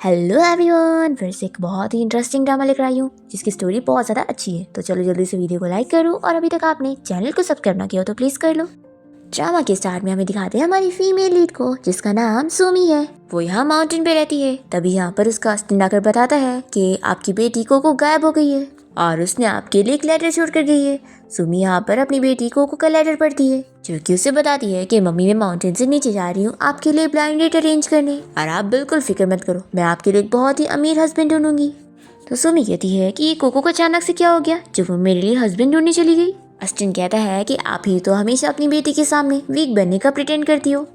Hello everyone, फिर से एक बहुत ही इंटरेस्टिंग ड्रामा लेकर आई हूँ जिसकी स्टोरी बहुत ज़्यादा अच्छी है। तो चलो जल्दी से वीडियो को लाइक करो और अभी तक आपने चैनल को सब्सक्राइब ना किया हो तो प्लीज़ कर लो। ड्रामा के स्टार्ट में हमें दिखाते हैं हमारी फीमेल लीड को जिसका नाम सुमी है। वो यहाँ माउंटेन पे रहती है। तभी यहाँ पर उसका अस्टिन आकर बताता है कि आपकी बेटी कोको गायब हो गई है और उसने आपके लिए एक लेटर छोड़ कर गई है। सुमी यहाँ पर अपनी बेटी कोको का लेटर पढ़ती है जो कि उसे बताती है कि मम्मी मैं माउंटेन से नीचे जा रही हूँ आपके लिए ब्लाइंड डेट अरेंज करने और आप बिल्कुल फिक्र मत करो, मैं आपके लिए एक बहुत ही अमीर हस्बैंड ढूंढूंगी। तो सुमी कहती है कि कोको को अचानक से क्या हो गया जो वो मेरे लिए हस्बैंड ढूंढने चली गई। अस्टिन कहता है कि आप ही तो हमेशा अपनी बेटी के सामने वीक बनने का प्रिटेंड करती हो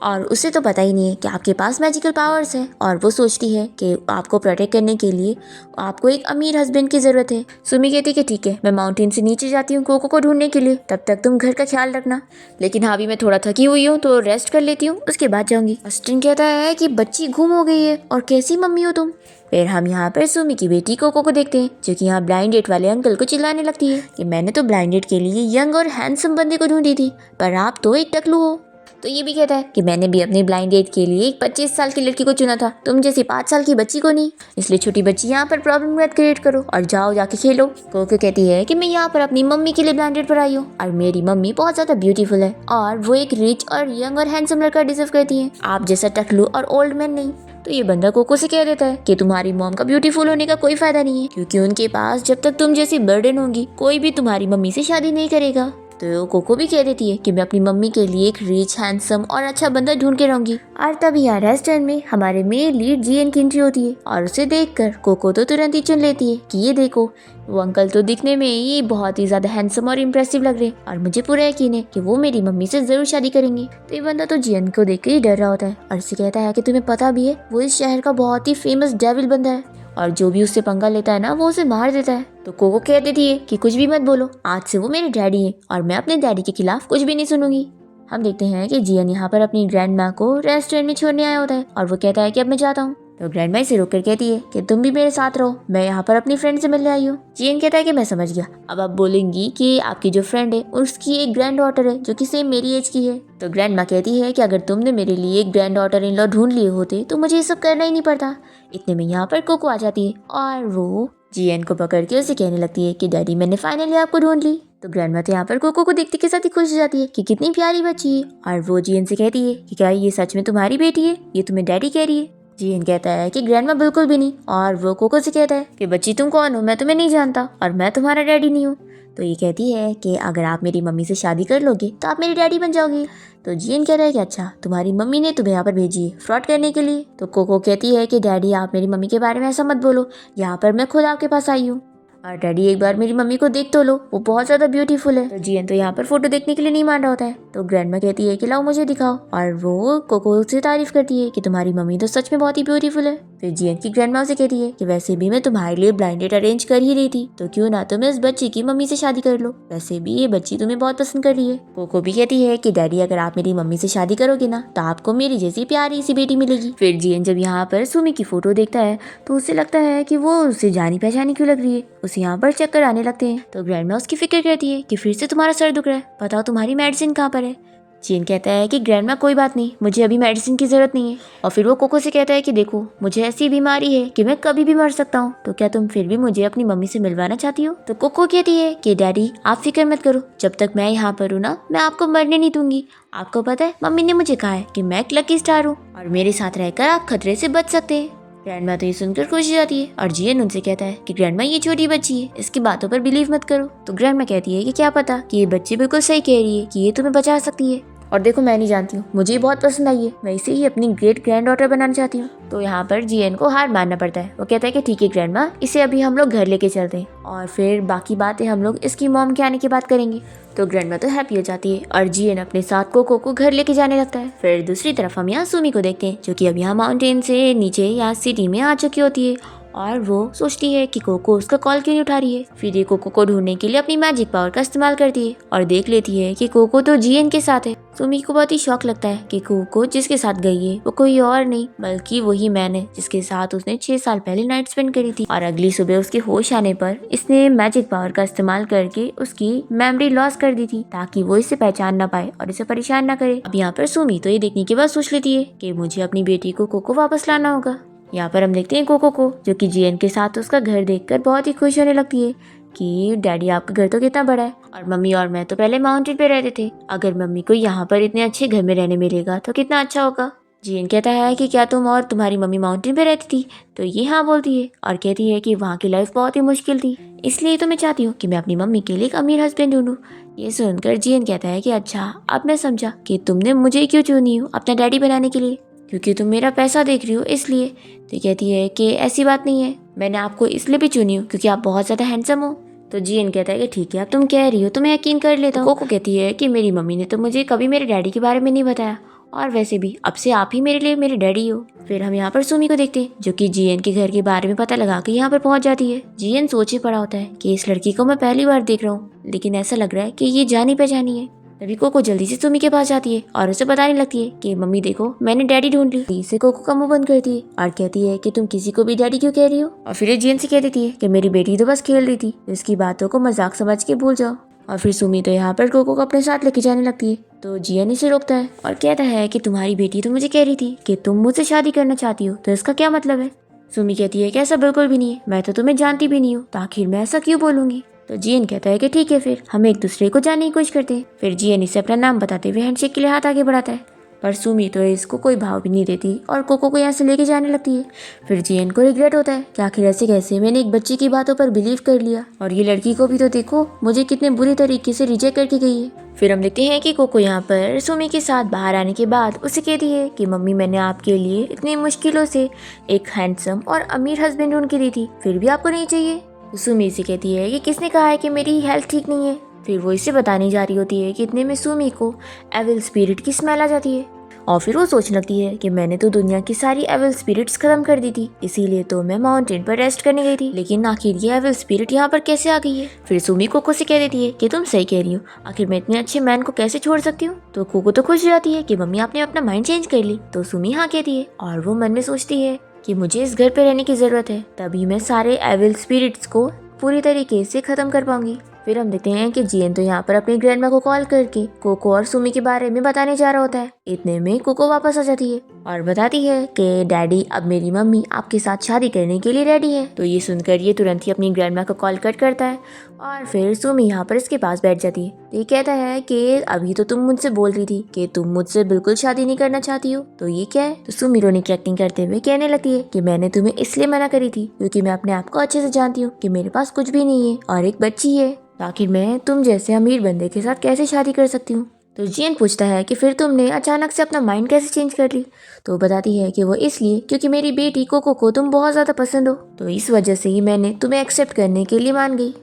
और उसे तो पता ही नहीं है कि आपके पास मैजिकल पावर्स है और वो सोचती है कि आपको प्रोटेक्ट करने के लिए आपको एक अमीर हस्बैंड की ज़रूरत है। सुमी कहती है कि ठीक है, मैं माउंटेन से नीचे जाती हूँ कोको को ढूंढने के लिए, तब तक तुम घर का ख्याल रखना। लेकिन हाँ, अभी मैं थोड़ा थकी हुई हूँ तो रेस्ट कर लेती हूँ, उसके बाद जाऊँगी। अस्टिन कहता है कि बच्ची गुम हो गई है और कैसी मम्मी हो तुम। फिर हम यहाँ पर सुमी की बेटी कोको को देखते हैं जो कि यहाँ ब्लाइंड डेट वाले अंकल को चिल्लाने लगती है कि मैंने तो ब्लाइंड डेट के लिए यंग और हैंडसम बंदे को ढूंढी थी पर आप तो एक टकलू हो। तो ये भी कहता है कि मैंने भी अपनी ब्लाइंड डेट के लिए एक 25 साल की लड़की को चुना था, तुम जैसी 5 साल की बच्ची को नहीं। इसलिए छोटी बच्ची यहाँ पर प्रॉब्लम मत क्रिएट करो और जाओ जाके खेलो। कोको कहती है कि मैं यहाँ पर अपनी मम्मी के लिए ब्लाइंड डेट पर आई हूँ और मेरी मम्मी बहुत ज्यादा ब्यूटीफुल है और वो एक रिच और यंग और हैंडसम लड़का डिजर्व करती है, आप जैसा टकलू और ओल्ड मैन नहीं। तो ये बंदा कोको से कह देता है कि तुम्हारी मॉम का ब्यूटीफुल होने का कोई फायदा नहीं है क्योंकि उनके पास जब तक तुम जैसी बर्डन होगी कोई भी तुम्हारी मम्मी से शादी नहीं करेगा। तो कोको भी कह देती है कि मैं अपनी मम्मी के लिए एक रिच हैंडसम और अच्छा बंदा ढूंढ के रहूंगी। और तभी यहाँ रेस्टोरेंट में हमारे मेन लीड जीएन की एंट्री होती है और उसे देखकर कोको तो तुरंत ही चुन लेती है कि ये देखो, वो अंकल तो दिखने में ये बहुत ही ज्यादा हैंडसम और इम्प्रेसिव लग रहे हैं और मुझे पूरा यकीन है कि वो मेरी मम्मी से जरूर शादी करेंगे। तो ये बंदा तो जीएन को देख के ही डर रहा होता है और उसे कहता है कि तुम्हें पता भी है वो इस शहर का बहुत ही फेमस डेविल बंदा है और जो भी उससे पंगा लेता है ना वो उसे मार देता है। तो कोको कह देती है कि कुछ भी मत बोलो, आज से वो मेरे डैडी हैं और मैं अपने डैडी के खिलाफ कुछ भी नहीं सुनूंगी। हम देखते हैं कि जियन यहाँ पर अपनी ग्रैंड माँ को रेस्टोरेंट में छोड़ने आया होता है और वो कहता है कि अब मैं जाता हूँ। तो ग्रैंड माँ इसे रोक कर कहती है कि तुम भी मेरे साथ रहो, मैं यहाँ पर अपनी फ्रेंड से मिलने आई हूँ। जियन कहता है कि मैं समझ गया, अब आप बोलेंगी कि आपकी जो फ्रेंड है उसकी एक ग्रैंड डॉटर है जो कि सेम मेरी एज की है। तो ग्रैंड माँ कहती है कि अगर तुमने मेरे लिए एक ग्रैंड डॉटर इन लॉ ढूंढ लिए होते तो मुझे ये सब करना ही नहीं पड़ता। इतने में यहाँ पर कोको आ जाती है और वो जीएन को पकड़ के उसे कहने लगती है कि डैडी मैंने फाइनली आपको ढूंढ ली। तो ग्रैंडमा तो यहाँ पर कोको को देखते के साथ ही खुश हो जाती है कि कितनी प्यारी बच्ची है और वो जीएन से कहती है कि क्या ये सच में तुम्हारी बेटी है, ये तुम्हें डैडी कह रही है। जीएन कहता है कि ग्रैंडमा बिल्कुल भी नहीं और वो कोको से कहता है कि बच्ची तुम कौन हो, मैं तुम्हें नहीं जानता और मैं तुम्हारा डैडी नहीं हूँ। तो ये कहती है कि अगर आप मेरी मम्मी से शादी कर लोगे तो आप मेरी डैडी बन जाओगे। तो जीएन कह रहा है कि अच्छा, तुम्हारी मम्मी ने तुम्हें यहाँ पर भेजी है फ्रॉड करने के लिए। तो कोको कहती है कि डैडी आप मेरी मम्मी के बारे में ऐसा मत बोलो, यहाँ पर मैं खुद आपके पास आई हूँ और डैडी एक बार मेरी मम्मी को देख तो लो, वो बहुत ज्यादा ब्यूटीफुल है। तो जीएन तो यहाँ पर फोटो देखने के लिए नहीं मान रहा होता है। तो ग्रैंडमा कहती है कि लाओ मुझे दिखाओ और वो कोको से तारीफ करती है कि तुम्हारी मम्मी तो सच में बहुत ही ब्यूटीफुल है। फिर जीएन की ग्रैंडमा से कहती है कि वैसे भी मैं तुम्हारे लिए ब्लाइंड डेट अरेंज कर ही रही थी, तो क्यों ना तुम इस बच्ची की मम्मी से शादी कर लो, वैसे भी ये बच्ची तुम्हें बहुत पसंद कर रही है। कोको भी कहती है कि डैडी अगर आप मेरी मम्मी से शादी करोगे ना तो आपको मेरी जैसी प्यारी सी बेटी मिलेगी। फिर जीएन जब यहाँ पर सुमी की फोटो देखता है तो उसे लगता है कि वो उसे जानी पहचानी क्यों लग रही है, उसे यहाँ पर चक्कर आने लगते हैं। तो ग्रैंडमा उसकी फिक्र करती है कि फिर से तुम्हारा सर दुख रहा है, बताओ तुम्हारी मेडिसिन कहाँ पर है। जीन कहता है कि ग्रैंडमा कोई बात नहीं, मुझे अभी मेडिसिन की जरूरत नहीं है। और फिर वो कोको से कहता है कि देखो मुझे ऐसी बीमारी है कि मैं कभी भी मर सकता हूँ, तो क्या तुम फिर भी मुझे अपनी मम्मी से मिलवाना चाहती हो। तो कोको कहती है कि डैडी आप फिक्र मत करो, जब तक मैं यहाँ पर हूँ ना मैं आपको मरने नहीं दूंगी। आपको पता है मम्मी ने मुझे कहा है कि मैं एक लकी स्टार हूँ और मेरे साथ रहकर आप खतरे से बच सकते हैं। ग्रैंडमा तो ये सुनकर खुश हो जाती है और जीएन उनसे कहता है कि ग्रैंडमा ये छोटी बच्ची है, इसकी बातों पर बिलीव मत करो। तो ग्रैंडमा कहती है कि क्या पता कि ये बच्ची बिल्कुल सही कह रही है कि ये तुम्हें बचा सकती है और देखो मैं नहीं जानती हूँ, मुझे ये बहुत पसंद आई है, मैं इसे ही अपनी ग्रेट ग्रैंड डॉटर बनाना चाहती हूँ। तो यहाँ पर जीएन को हार मानना पड़ता है। वो कहता है कि ठीक है ग्रैंडमा, इसे अभी हम लोग घर लेके चलते हैं और फिर बाकी बातें हम लोग इसकी मॉम के आने के बाद करेंगे। तो ग्रैंडमा तो हैप्पी हो जाती है और जीएन अपने साथ कोको को घर लेके जाने लगता है। फिर दूसरी तरफ हम यहाँ सुमी को देखते हैं जो कि अब यहाँ माउंटेन से नीचे यहाँ सिटी में आ चुकी होती है और वो सोचती है कि कोको उसका कॉल क्यों नहीं उठा रही है। फिर ये कोको को ढूंढने के लिए अपनी मैजिक पावर का इस्तेमाल करती है और देख लेती है कि कोको तो जीएन के साथ है। सुमी को बहुत ही शौक लगता है कि कोको जिसके साथ गई है वो कोई और नहीं बल्कि वही मैन है जिसके साथ उसने 6 साल पहले नाइट स्पेंड करी थी। और अगली सुबह उसके होश आने पर इसने मैजिक पावर का इस्तेमाल करके उसकी मेमोरी लॉस कर दी थी ताकि वो इसे पहचान ना पाए और इसे परेशान ना करे। अब यहाँ पर सुमी तो ये देखने के बाद सोच लेती है कि मुझे अपनी बेटी को कोको वापस लाना होगा। यहाँ पर हम देखते हैं कोको को, जो कि जियन के साथ उसका घर देखकर बहुत ही खुश होने लगती है कि डैडी आपका घर तो कितना बड़ा है, और मम्मी और मैं तो पहले माउंटेन पे रहते थे, अगर मम्मी को यहाँ पर इतने अच्छे घर में रहने मिलेगा तो कितना अच्छा होगा। जियन कहता है कि क्या तुम और तुम्हारी मम्मी माउंटेन पे रहती थी, तो ये हाँ बोलती है और कहती है कि वहाँ की लाइफ बहुत ही मुश्किल थी, इसलिए तो मैं चाहती हूँ कि मैं अपनी मम्मी के लिए एक अमीर हस्बैंड ढूंढूं। ये सुनकर जियन कहता है कि अच्छा, अब मैं समझा कि तुमने मुझे क्यों चुनी हो अपना डैडी बनाने के लिए, क्योंकि तुम मेरा पैसा देख रही हो इसलिए। तो कहती है कि ऐसी बात नहीं है, मैंने आपको इसलिए भी चुनी हो क्योंकि आप बहुत ज़्यादा हैंडसम हो। तो जियन कहता है कि ठीक है, अब तुम कह रही हो तो मैं यकीन कर लेता हूँ। कोको कहती है कि मेरी मम्मी ने तो मुझे कभी मेरे डैडी के बारे में नहीं बताया, और वैसे भी अब से आप ही मेरे लिए मेरे डैडी हो। फिर हम यहाँ पर सुमी को देखते हैं, जो कि जियन के घर के बारे में पता लगा के यहाँ पर पहुंच जाती है। जियन सोचे पड़ा होता है कि इस लड़की को मैं पहली बार देख रहा हूँ, लेकिन ऐसा लग रहा है कि ये जानी पहचानी है। तभी कोको जल्दी से सुमी के पास जाती है और उसे बताने लगती है कि मम्मी देखो, मैंने डैडी ढूंढ ली। इसे कोको का मुंह बंद करती है और कहती है कि तुम किसी को भी डैडी क्यों कह रही हो, और फिर जियन से कह देती है कि मेरी बेटी तो बस खेल रही थी, इसकी बातों को मजाक समझ के भूल जाओ। और फिर सुमी तो यहाँ पर कोको को अपने साथ लेके जाने लगती है, तो जियन इसे रोकता है और कहता है कि तुम्हारी बेटी तो मुझे कह रही थी कि तुम मुझसे शादी करना चाहती हो, तो इसका क्या मतलब है। सुमी कहती है कि ऐसा बिल्कुल भी नहीं है, मैं तो तुम्हें जानती भी नहीं हूँ, तो आखिर मैं ऐसा क्यों बोलूंगी। तो जियन कहता है कि ठीक है, फिर हम एक दूसरे को जानने की कोशिश करते हैं। फिर जियन इसे अपना नाम बताते हुए हैंडशेक के लिए हाथ आगे बढ़ाता है, पर सुमी तो इसको कोई भाव भी नहीं देती और कोको को यहाँ से लेके जाने लगती है। फिर जियन को रिग्रेट होता है कि आखिर ऐसे कैसे मैंने एक बच्चे की बातों पर बिलीव कर लिया, और ये लड़की को भी तो देखो मुझे कितने बुरी तरीके से रिजेक्ट करके गई है। फिर हम देखते हैं कि कोको यहाँ पर सुमी के साथ बाहर आने के बाद उसे कहती है कि मम्मी, मैंने आपके लिए इतनी मुश्किलों से एक हैंडसम और अमीर हस्बैंड ढूंढ के दी थी, फिर भी आपको नहीं चाहिए। तो सुमी से कहती है कि किसने कहा है कि मेरी हेल्थ ठीक नहीं है। फिर वो इसे बताने जा रही होती है कि इतने में सुमी को एविल स्पिरिट की स्मेल आ जाती है, और फिर वो सोचने लगती है कि मैंने तो दुनिया की सारी एविल स्पिरिट्स खत्म कर दी थी, इसीलिए तो मैं माउंटेन पर रेस्ट करने गई थी, लेकिन आखिर ये एविल स्पिरिट यहाँ पर कैसे आ गई है। फिर सुमी कोको से कह देती है कि तुम सही कह रही हो, आखिर मैं इतने अच्छे मैन को कैसे छोड़ सकती हूँ। तो कोको तो खुश हो जाती है कि मम्मी आपने अपना माइंड चेंज कर ली। तो सुमी हाँ कहती है और वो मन में सोचती है कि मुझे इस घर पे रहने की जरूरत है, तभी मैं सारे एविल स्पिरिट्स को पूरी तरीके से खत्म कर पाऊंगी। फिर हम देखते हैं कि जियन तो यहाँ पर अपनी ग्रैंडमा को कॉल करके कोको और सुमी के बारे में बताने जा रहा होता है। इतने में कोको वापस आ जाती है और बताती है कि डैडी, अब मेरी मम्मी आपके साथ शादी करने के लिए रेडी है। तो ये सुनकर ये तुरंत ही अपनी ग्रैंडमा को कॉल कट करता है और फिर सुमी यहाँ पर इसके पास बैठ जाती है। ये कहता है कि अभी तो तुम मुझसे बोल रही थी कि तुम मुझसे बिल्कुल शादी नहीं करना चाहती हो, तो ये क्या है। तो सुमी रोने की एक्टिंग करते हुए कहने लगती है कि मैंने तुम्हें इसलिए मना करी थी क्योंकि मैं अपने आप को अच्छे से जानती हूँ कि मेरे पास कुछ भी नहीं है और एक बच्ची है, आखिर मैं तुम जैसे अमीर बंदे के साथ कैसे शादी कर सकती हूँ। तो जियन पूछता है कि फिर तुमने अचानक से अपना माइंड कैसे चेंज कर ली। तो बताती है कि वो इसलिए क्योंकि मेरी बेटी कोको को तुम बहुत ज़्यादा पसंद हो, तो इस वजह से ही मैंने तुम्हें एक्सेप्ट करने के लिए मान गई।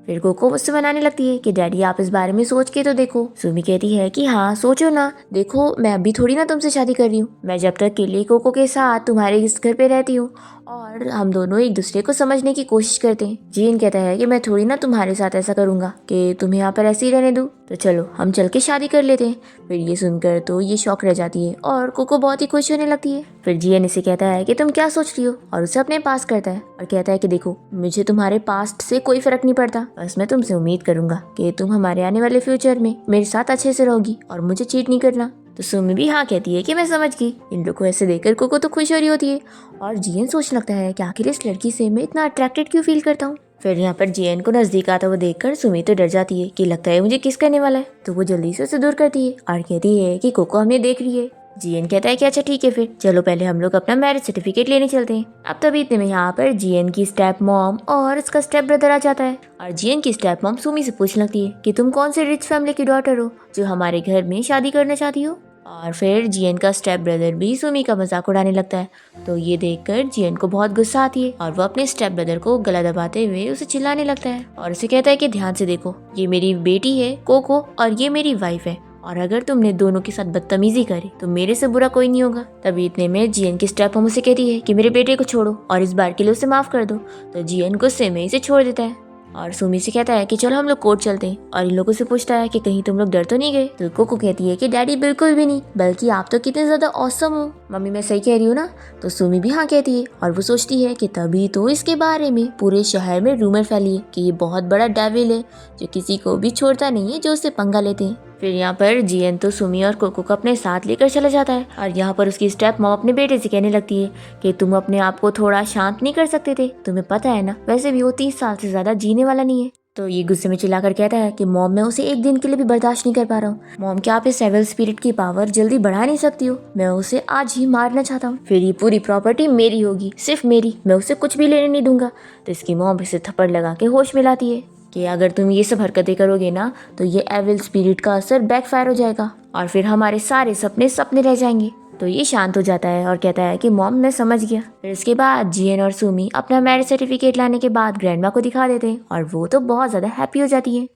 फिर कोको मुझसे मनाने लगती है कि डैडी आप इस बारे में सोच के तो देखो। सुमी कहती है कि हाँ सोचो ना, देखो मैं अभी थोड़ी ना तुमसे शादी कर रही हूँ, मैं जब तक के लिए कोको के साथ तुम्हारे इस घर पे रहती हूँ और हम दोनों एक दूसरे को समझने की कोशिश करते हैं। जियन कहता है कि मैं थोड़ी ना तुम्हारे साथ ऐसा करूंगा कि तुम्हें यहाँ पर ऐसे ही रहने दूँ, तो चलो हम चल के शादी कर लेते हैं। फिर ये सुनकर तो ये शौक रह जाती है और कोको बहुत ही खुश होने लगती है। फिर जियन इसे कहता है कि तुम क्या सोच रही हो और उसे अपने पास करता है और कहता है कि देखो मुझे तुम्हारे पास्ट से कोई फर्क नहीं पड़ता, बस मैं तुमसे उम्मीद करूंगा कि तुम हमारे आने वाले फ्यूचर में मेरे साथ अच्छे से रहोगी और मुझे चीट नहीं करना। तो सुमी भी हाँ कहती है कि मैं समझ गई। इन लोग को ऐसे देखकर कोको तो खुश हो रही होती है और जियन सोचने लगता है कि आखिर इस लड़की से मैं इतना अट्रैक्टेड क्यों फील करता हूँ। फिर यहाँ पर जियन को नजदीक आता हुआ देखकर सुमी तो डर जाती है कि लगता है मुझे किस करने वाला है, तो वो जल्दी से उसे दूर करती है और कहती है कि कोको हमें देख रही है। जियन कहता है कि अच्छा ठीक है, फिर चलो पहले हम लोग अपना मैरिज सर्टिफिकेट लेने चलते हैं। अब तभी इतने में यहाँ पर जियन की स्टेप मॉम और उसका स्टेप ब्रदर आ जाता है और जियन की स्टेप मॉम सुमी से पूछने लगती है कि तुम कौन से रिच फैमिली की डॉटर हो जो हमारे घर में शादी करना चाहती हो। और फिर जियन का स्टेप ब्रदर भी सुमी का मजाक उड़ाने लगता है। तो ये देखकर जियन को बहुत गुस्सा आती है और वो अपने स्टेप ब्रदर को गला दबाते हुए उसे चिल्लाने लगता है और उसे कहता है कि ध्यान से देखो, ये मेरी बेटी है कोको और ये मेरी वाइफ है, और अगर तुमने दोनों के साथ बदतमीजी करी तो मेरे से बुरा कोई नहीं होगा। तभी इतने में जियन की स्टेप मॉम उसे कहती है कि मेरे बेटे को छोड़ो और इस बार के लिए उसे माफ कर दो। तो जियन गुस्से में इसे छोड़ देता है और सुमी से कहता है कि चलो हम लोग कोर्ट चलते हैं, और इन लोगों से पूछता है कि कहीं तुम लोग डर तो नहीं गए। तो कोको कहती है कि डैडी बिल्कुल भी नहीं, बल्कि आप तो कितने ज्यादा ऑसम हो। मम्मी मैं सही कह रही हूँ ना। तो सुमी भी हाँ कहती है और वो सोचती है कि तभी तो इसके बारे में पूरे शहर में रूमर फैली है कि ये बहुत बड़ा डेविल है जो किसी को भी छोड़ता नहीं है जो उससे पंगा लेते हैं। फिर यहाँ पर जियन तो सुमी और कोको को अपने साथ लेकर चला जाता है और यहाँ पर उसकी स्टेप मॉम अपने बेटे से कहने लगती है कि तुम अपने आप को थोड़ा शांत नहीं कर सकते थे, तुम्हें पता है ना, वैसे भी वो 30 साल से ज्यादा जीने वाला नहीं है। तो ये गुस्से में चिल्लाकर कहता है कि मॉम, मैं उसे एक दिन के लिए भी बर्दाश्त नहीं कर पा रहा हूँ। मॉम, क्या आप इस एविल स्पिरिट की पावर जल्दी बढ़ा नहीं सकती हो? मैं उसे आज ही मारना चाहता हूँ, फिर ये पूरी प्रॉपर्टी मेरी होगी, सिर्फ मेरी, मैं उसे कुछ भी लेने नहीं दूंगा। तो इसकी मॉम इसे थप्पड़ लगा के होश में लाती है कि अगर तुम ये सब हरकतें करोगे ना तो ये एविल स्पिरिट का असर बैकफायर हो जाएगा और फिर हमारे सारे सपने सपने रह जाएंगे। तो ये शांत हो जाता है और कहता है कि मॉम, मैं समझ गया। फिर इसके बाद जियन और सुमी अपना मैरिज सर्टिफिकेट लाने के बाद ग्रैंडमा को दिखा देते हैं और वो तो बहुत ज़्यादा हैप्पी हो जाती है।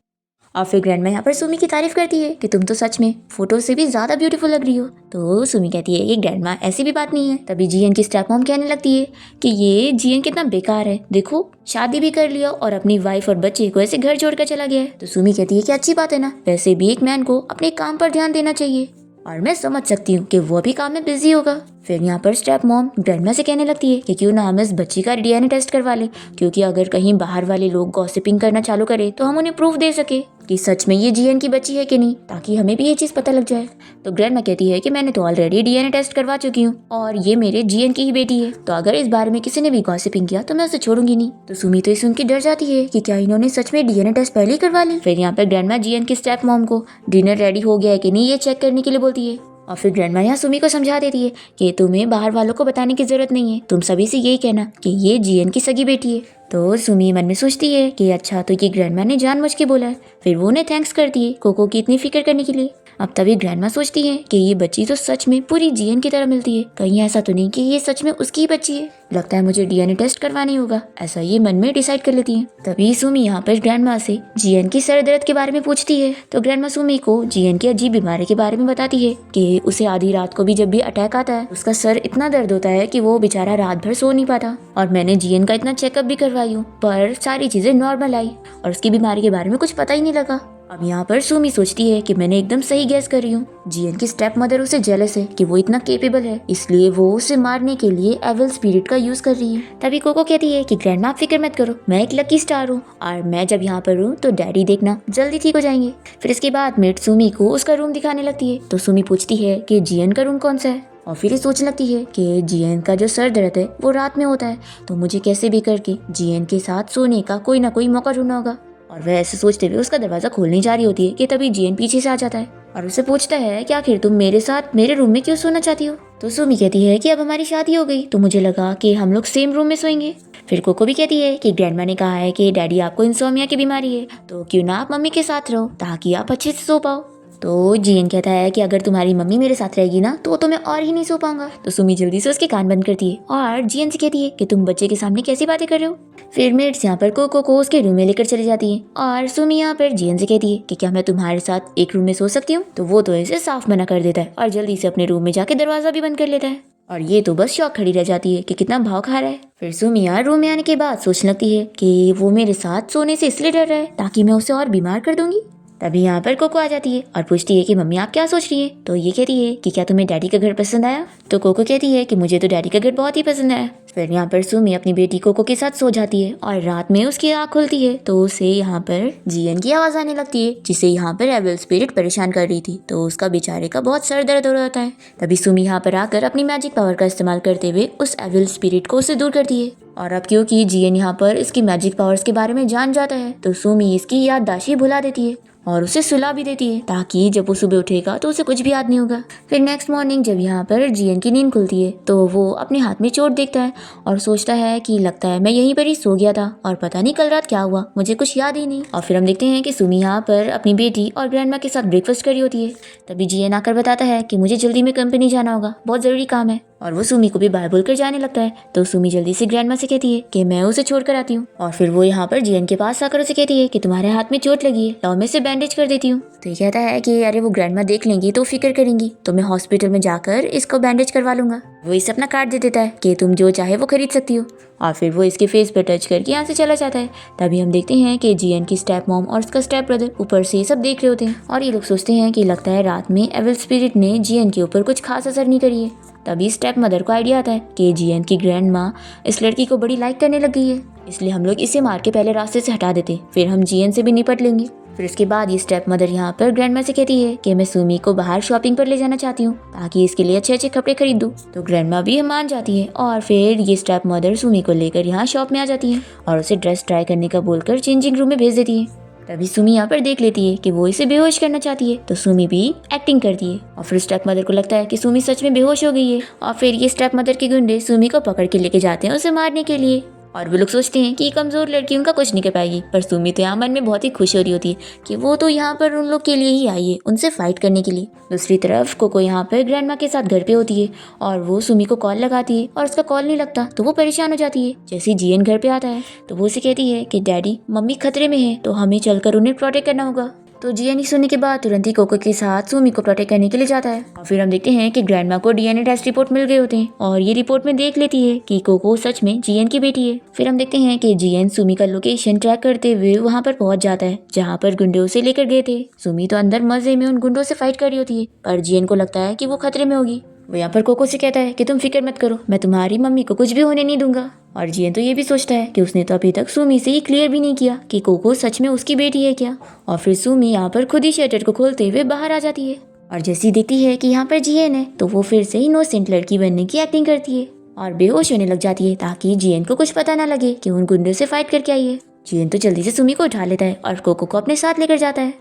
और फिर ग्रैंडमा यहाँ पर सुमी की तारीफ करती है कि तुम तो सच में फोटो से भी ज़्यादा ब्यूटीफुल लग रही हो। तो सुमी कहती है कि ग्रैंडमा, ऐसी भी बात नहीं है। तभी जियन की स्टेप मॉम कहने लगती है कि ये जियन कितना बेकार है, देखो शादी भी कर लिया और अपनी वाइफ और बच्चे को ऐसे घर छोड़कर चला गया है। तो सुमी कहती है कि अच्छी बात है ना, वैसे भी एक मैन को अपने काम पर ध्यान देना चाहिए और मैं समझ सकती हूँ कि वो भी काम में बिजी होगा। फिर यहाँ पर स्टेप मॉम ग्रैंडमा से कहने लगती है कि क्यों ना हम इस बच्ची का डीएनए टेस्ट करवा लें, क्योंकि अगर कहीं बाहर वाले लोग गॉसिपिंग करना चालू करें तो हम उन्हें प्रूफ दे सके कि सच में ये जियन की बच्ची है कि नहीं, ताकि हमें भी ये चीज़ पता लग जाए। तो ग्रैंडमा कहती है कि मैंने तो ऑलरेडी डीएनए टेस्ट करवा चुकी हूँ और ये मेरे जियन की ही बेटी है, तो अगर इस बारे में किसी ने भी गॉसिपिंग किया तो मैं उसे छोड़ूंगी नहीं। तो सुमी तो ये सुन के डर जाती है कि क्या इन्होंने सच में डीएनए टेस्ट पहले ही करवा ली। फिर यहाँ पर ग्रैंडमा जियन की स्टेप मॉम को डिनर रेडी हो गया है कि नहीं ये चेक करने के लिए बोलती है और फिर ग्रैंडमा यहाँ सुमी को समझा देती है कि तुम्हें बाहर वालों को बताने की जरूरत नहीं है, तुम सभी से यही कहना कि ये जियन की सगी बेटी है। तो सुमी मन में सोचती है कि अच्छा, तो ये ग्रैंडमा ने जानबूझ के बोला है। फिर वो उन्हें थैंक्स करती है कोको की इतनी फिक्र करने के लिए। अब तभी ग्रैंडमा सोचती है कि ये बच्ची तो सच में पूरी जियन की तरह मिलती है, कहीं ऐसा तो नहीं कि ये सच में उसकी ही बच्ची है, लगता है मुझे डीएनए टेस्ट करवाना होगा, ऐसा ये मन में डिसाइड कर लेती है। तभी सुमी यहाँ पर ग्रैंडमा से जियन की सर दर्द के बारे में पूछती है। तो ग्रैंडमा सुमी को जियन की अजीब बीमारी के बारे में बताती है कि उसे आधी रात को भी जब भी अटैक आता है उसका सर इतना दर्द होता है कि वो बेचारा रात भर सो नहीं पाता, और मैंने जियन का इतना चेकअप भी करवाई हूँ पर सारी चीजें नॉर्मल आई और उसकी बीमारी के बारे में कुछ पता ही नहीं लगा। अब यहाँ पर सुमी सोचती है कि मैंने एकदम सही गैस कर रही हूँ, जियन की स्टेप मदर उसे जेलस है कि वो इतना केपेबल है, इसलिए वो उसे मारने के लिए एविल स्पिरिट का यूज कर रही है। तभी कोको कहती है कि ग्रैंडमा आप फिक्र मत करो, मैं एक लकी स्टार हूँ और मैं जब यहाँ पर हूँ तो डैडी देखना जल्दी ठीक हो जाएंगे। फिर इसके बाद मेट सुमी को उसका रूम दिखाने लगती है। तो सुमी पूछती है कि जियन का रूम कौन सा है और फिर ये सोचने लगती है कि जियन का जो सर दर्द है वो रात में होता है, तो मुझे कैसे भी करके जियन के साथ सोने का कोई ना कोई मौका ढूंढना होगा। और वह ऐसे सोचते हुए उसका दरवाजा खोलने जा रही होती है कि तभी जियन पीछे से आ जाता है और उसे पूछता है कि आखिर तुम मेरे साथ मेरे रूम में क्यों सोना चाहती हो। तो सुमी कहती है कि अब हमारी शादी हो गई तो मुझे लगा कि हम लोग सेम रूम में सोएंगे। फिर कोको भी कहती है कि ग्रैंडमा ने कहा है कि डैडी आपको इंसोमिया की बीमारी है, तो क्यों ना आप मम्मी के साथ रहो ताकि आप अच्छे से सो पाओ। तो जियन कहता है कि अगर तुम्हारी मम्मी मेरे साथ रहेगी ना तो मैं और ही नहीं सो पाऊंगा। तो सुमी जल्दी से उसके कान बंद करती है और जियन से कहती है कि तुम बच्चे के सामने कैसी बातें कर रहे हो। फिर मेट्स यहाँ पर कोको को उसके रूम में लेकर चली जाती है और सुमी यहाँ पर जियन से कहती है कि क्या मैं तुम्हारे साथ एक रूम में सो सकती हूँ। तो वो तो इसे साफ मना कर देता है और जल्दी से अपने रूम में जाके दरवाजा भी बंद कर लेता है और ये तो बस शौक खड़ी रह जाती है कि कितना भाव खा रहा है। फिर सुमी यहाँ रूम में आने के बाद सोचने लगती है कि वो मेरे साथ सोने से इसलिए डर रहा है ताकि मैं उसे और बीमार कर दूंगी। तभी यहाँ पर कोको आ जाती है और पूछती है कि मम्मी आप क्या सोच रही है। तो ये कहती है कि क्या तुम्हें डैडी का घर पसंद आया। तो कोको कहती है कि मुझे तो डैडी का घर बहुत ही पसंद आया। फिर यहाँ पर सुमी अपनी बेटी कोको के साथ सो जाती है और रात में उसकी आँख खुलती है तो उसे यहाँ पर जियन की आवाज आने लगती है जिसे यहाँ पर एविल स्पिरिट परेशान कर रही थी। तो उसका बेचारे का बहुत सर दर्द हो रहा होता है। तभी सुमी यहाँ पर आकर अपनी मैजिक पावर का इस्तेमाल करते हुए उस एविल स्पिरिट को उससे दूर करती है। और अब क्योंकि जियन यहाँ पर इसकी मैजिक पावर्स के बारे में जान जाता है तो सुमी इसकी याददाश्त भुला देती है और उसे सुला भी देती है ताकि जब वो सुबह उठेगा तो उसे कुछ भी याद नहीं होगा। फिर नेक्स्ट मॉर्निंग जब यहाँ पर जियन की नींद खुलती है तो वो अपने हाथ में चोट देखता है और सोचता है कि लगता है मैं यहीं पर ही सो गया था और पता नहीं कल रात क्या हुआ, मुझे कुछ याद ही नहीं। और फिर हम देखते हैं कि सुमी यहाँ पर अपनी बेटी और ग्रैंडमा के साथ ब्रेकफास्ट कर रही होती है। तभी जियन आकर बताता है कि मुझे जल्दी में कंपनी जाना होगा, बहुत जरूरी काम है, और वो सुमी को भी बाय बोलकर जाने लगता है। तो सुमी जल्दी से ग्रैंडमा से कहती है कि मैं उसे छोड़ कर आती हूँ और फिर वो यहाँ पर जियन के पास आकर उसे कहती है कि तुम्हारे हाथ में चोट लगी है, लाओ मैं इसे बैंडेज कर देती हूँ। तो ये कहता है कि अरे वो ग्रैंडमा देख लेंगी तो फिक्र करेंगी, तो मैं हॉस्पिटल में जाकर इसको बैंडेज करवा लूंगा। वो इसे अपना कार्ड दे देता है कि तुम जो चाहे वो खरीद सकती हो और फिर वो इसके फेस पर टच करके यहाँ से चला जाता है। तभी हम देखते हैं कि जियन की स्टेप मॉम और उसका स्टेप ब्रदर ऊपर से ये सब देख रहे होते हैं और ये लोग सोचते हैं कि लगता है रात में एविल स्पिरिट ने जियन के ऊपर कुछ खास असर नहीं करी है। तभी स्टेप मदर को आइडिया आता है कि जियन की ग्रैंड माँ इस लड़की को बड़ी लाइक करने लग गई है, इसलिए हम लोग इसे मार के पहले रास्ते से हटा देते, फिर हम जियन से भी निपट लेंगे। फिर उसके बाद ये स्टेप मदर यहाँ पर ग्रैंडमा से कहती है कि मैं सुमी को बाहर शॉपिंग पर ले जाना चाहती हूँ ताकि इसके लिए अच्छे अच्छे कपड़े खरीद दूँ। तो ग्रैंडमा भी मान जाती है और फिर ये स्टेप मदर सुमी को लेकर यहाँ शॉप में आ जाती है और उसे ड्रेस ट्राई करने का बोलकर चेंजिंग रूम में भेज देती है। तभी सुमी यहाँ पर देख लेती है कि वो इसे बेहोश करना चाहती है, तो सुमी भी एक्टिंग करती है और फिर स्टेप मदर को लगता है कि सुमी सच में बेहोश हो गई है और फिर ये स्टेप मदर के गुंडे सुमी को पकड़ के लेके जाते हैं उसे मारने के लिए। और वो लोग सोचते हैं कि ये कमजोर लड़की उनका कुछ नहीं कर पाएगी, पर सुमी तो यहाँ मन में बहुत ही खुश हो रही होती है कि वो तो यहाँ पर उन लोग के लिए ही आई है, उनसे फाइट करने के लिए। दूसरी तरफ कोको यहाँ पर ग्रैंडमा के साथ घर पे होती है और वो सुमी को कॉल लगाती है और उसका कॉल नहीं लगता तो वो परेशान हो जाती है। जैसे ही जीएन घर पे आता है तो वो उसे कहती है कि डैडी मम्मी खतरे में है, तो हमें चलकर उन्हें प्रोटेक्ट करना होगा। तो जीएन सुनने के बाद तुरंत ही कोको के साथ सुमी को प्रोटेक्ट करने के लिए जाता है और फिर हम देखते हैं कि ग्रैंडमा को डीएनए टेस्ट रिपोर्ट मिल गए होते हैं और ये रिपोर्ट में देख लेती है कि कोको सच में जीएन की बेटी है। फिर हम देखते हैं कि जीएन सुमी का लोकेशन ट्रैक करते हुए वहाँ पर पहुंच जाता है जहाँ पर गुंडे उसे लेकर गए थे। सुमी तो अंदर मजे में उन गुंडों से फाइट कर रही होती है, पर जीएन को लगता है कि वो खतरे में होगी। वो यहाँ पर कोको से कहता है कि तुम फिक्र मत करो, मैं तुम्हारी मम्मी को कुछ भी होने नहीं दूंगा। और जीएन तो ये भी सोचता है कि उसने तो अभी तक सुमी से ही क्लियर भी नहीं किया कि कोको सच में उसकी बेटी है क्या। और फिर सुमी यहाँ पर खुद ही शटर को खोलते हुए बाहर आ जाती है और जैसी देखती है कि यहाँ पर जीएन है तो वो फिर से इनोसेंट लड़की बनने की एक्टिंग करती है और बेहोश होने लग जाती है ताकि जीएन को कुछ पता ना लगे कि उन गुंडों से फाइट करके आई है। जीएन तो जल्दी से सुमी को उठा लेता है और कोको को अपने साथ लेकर जाता है।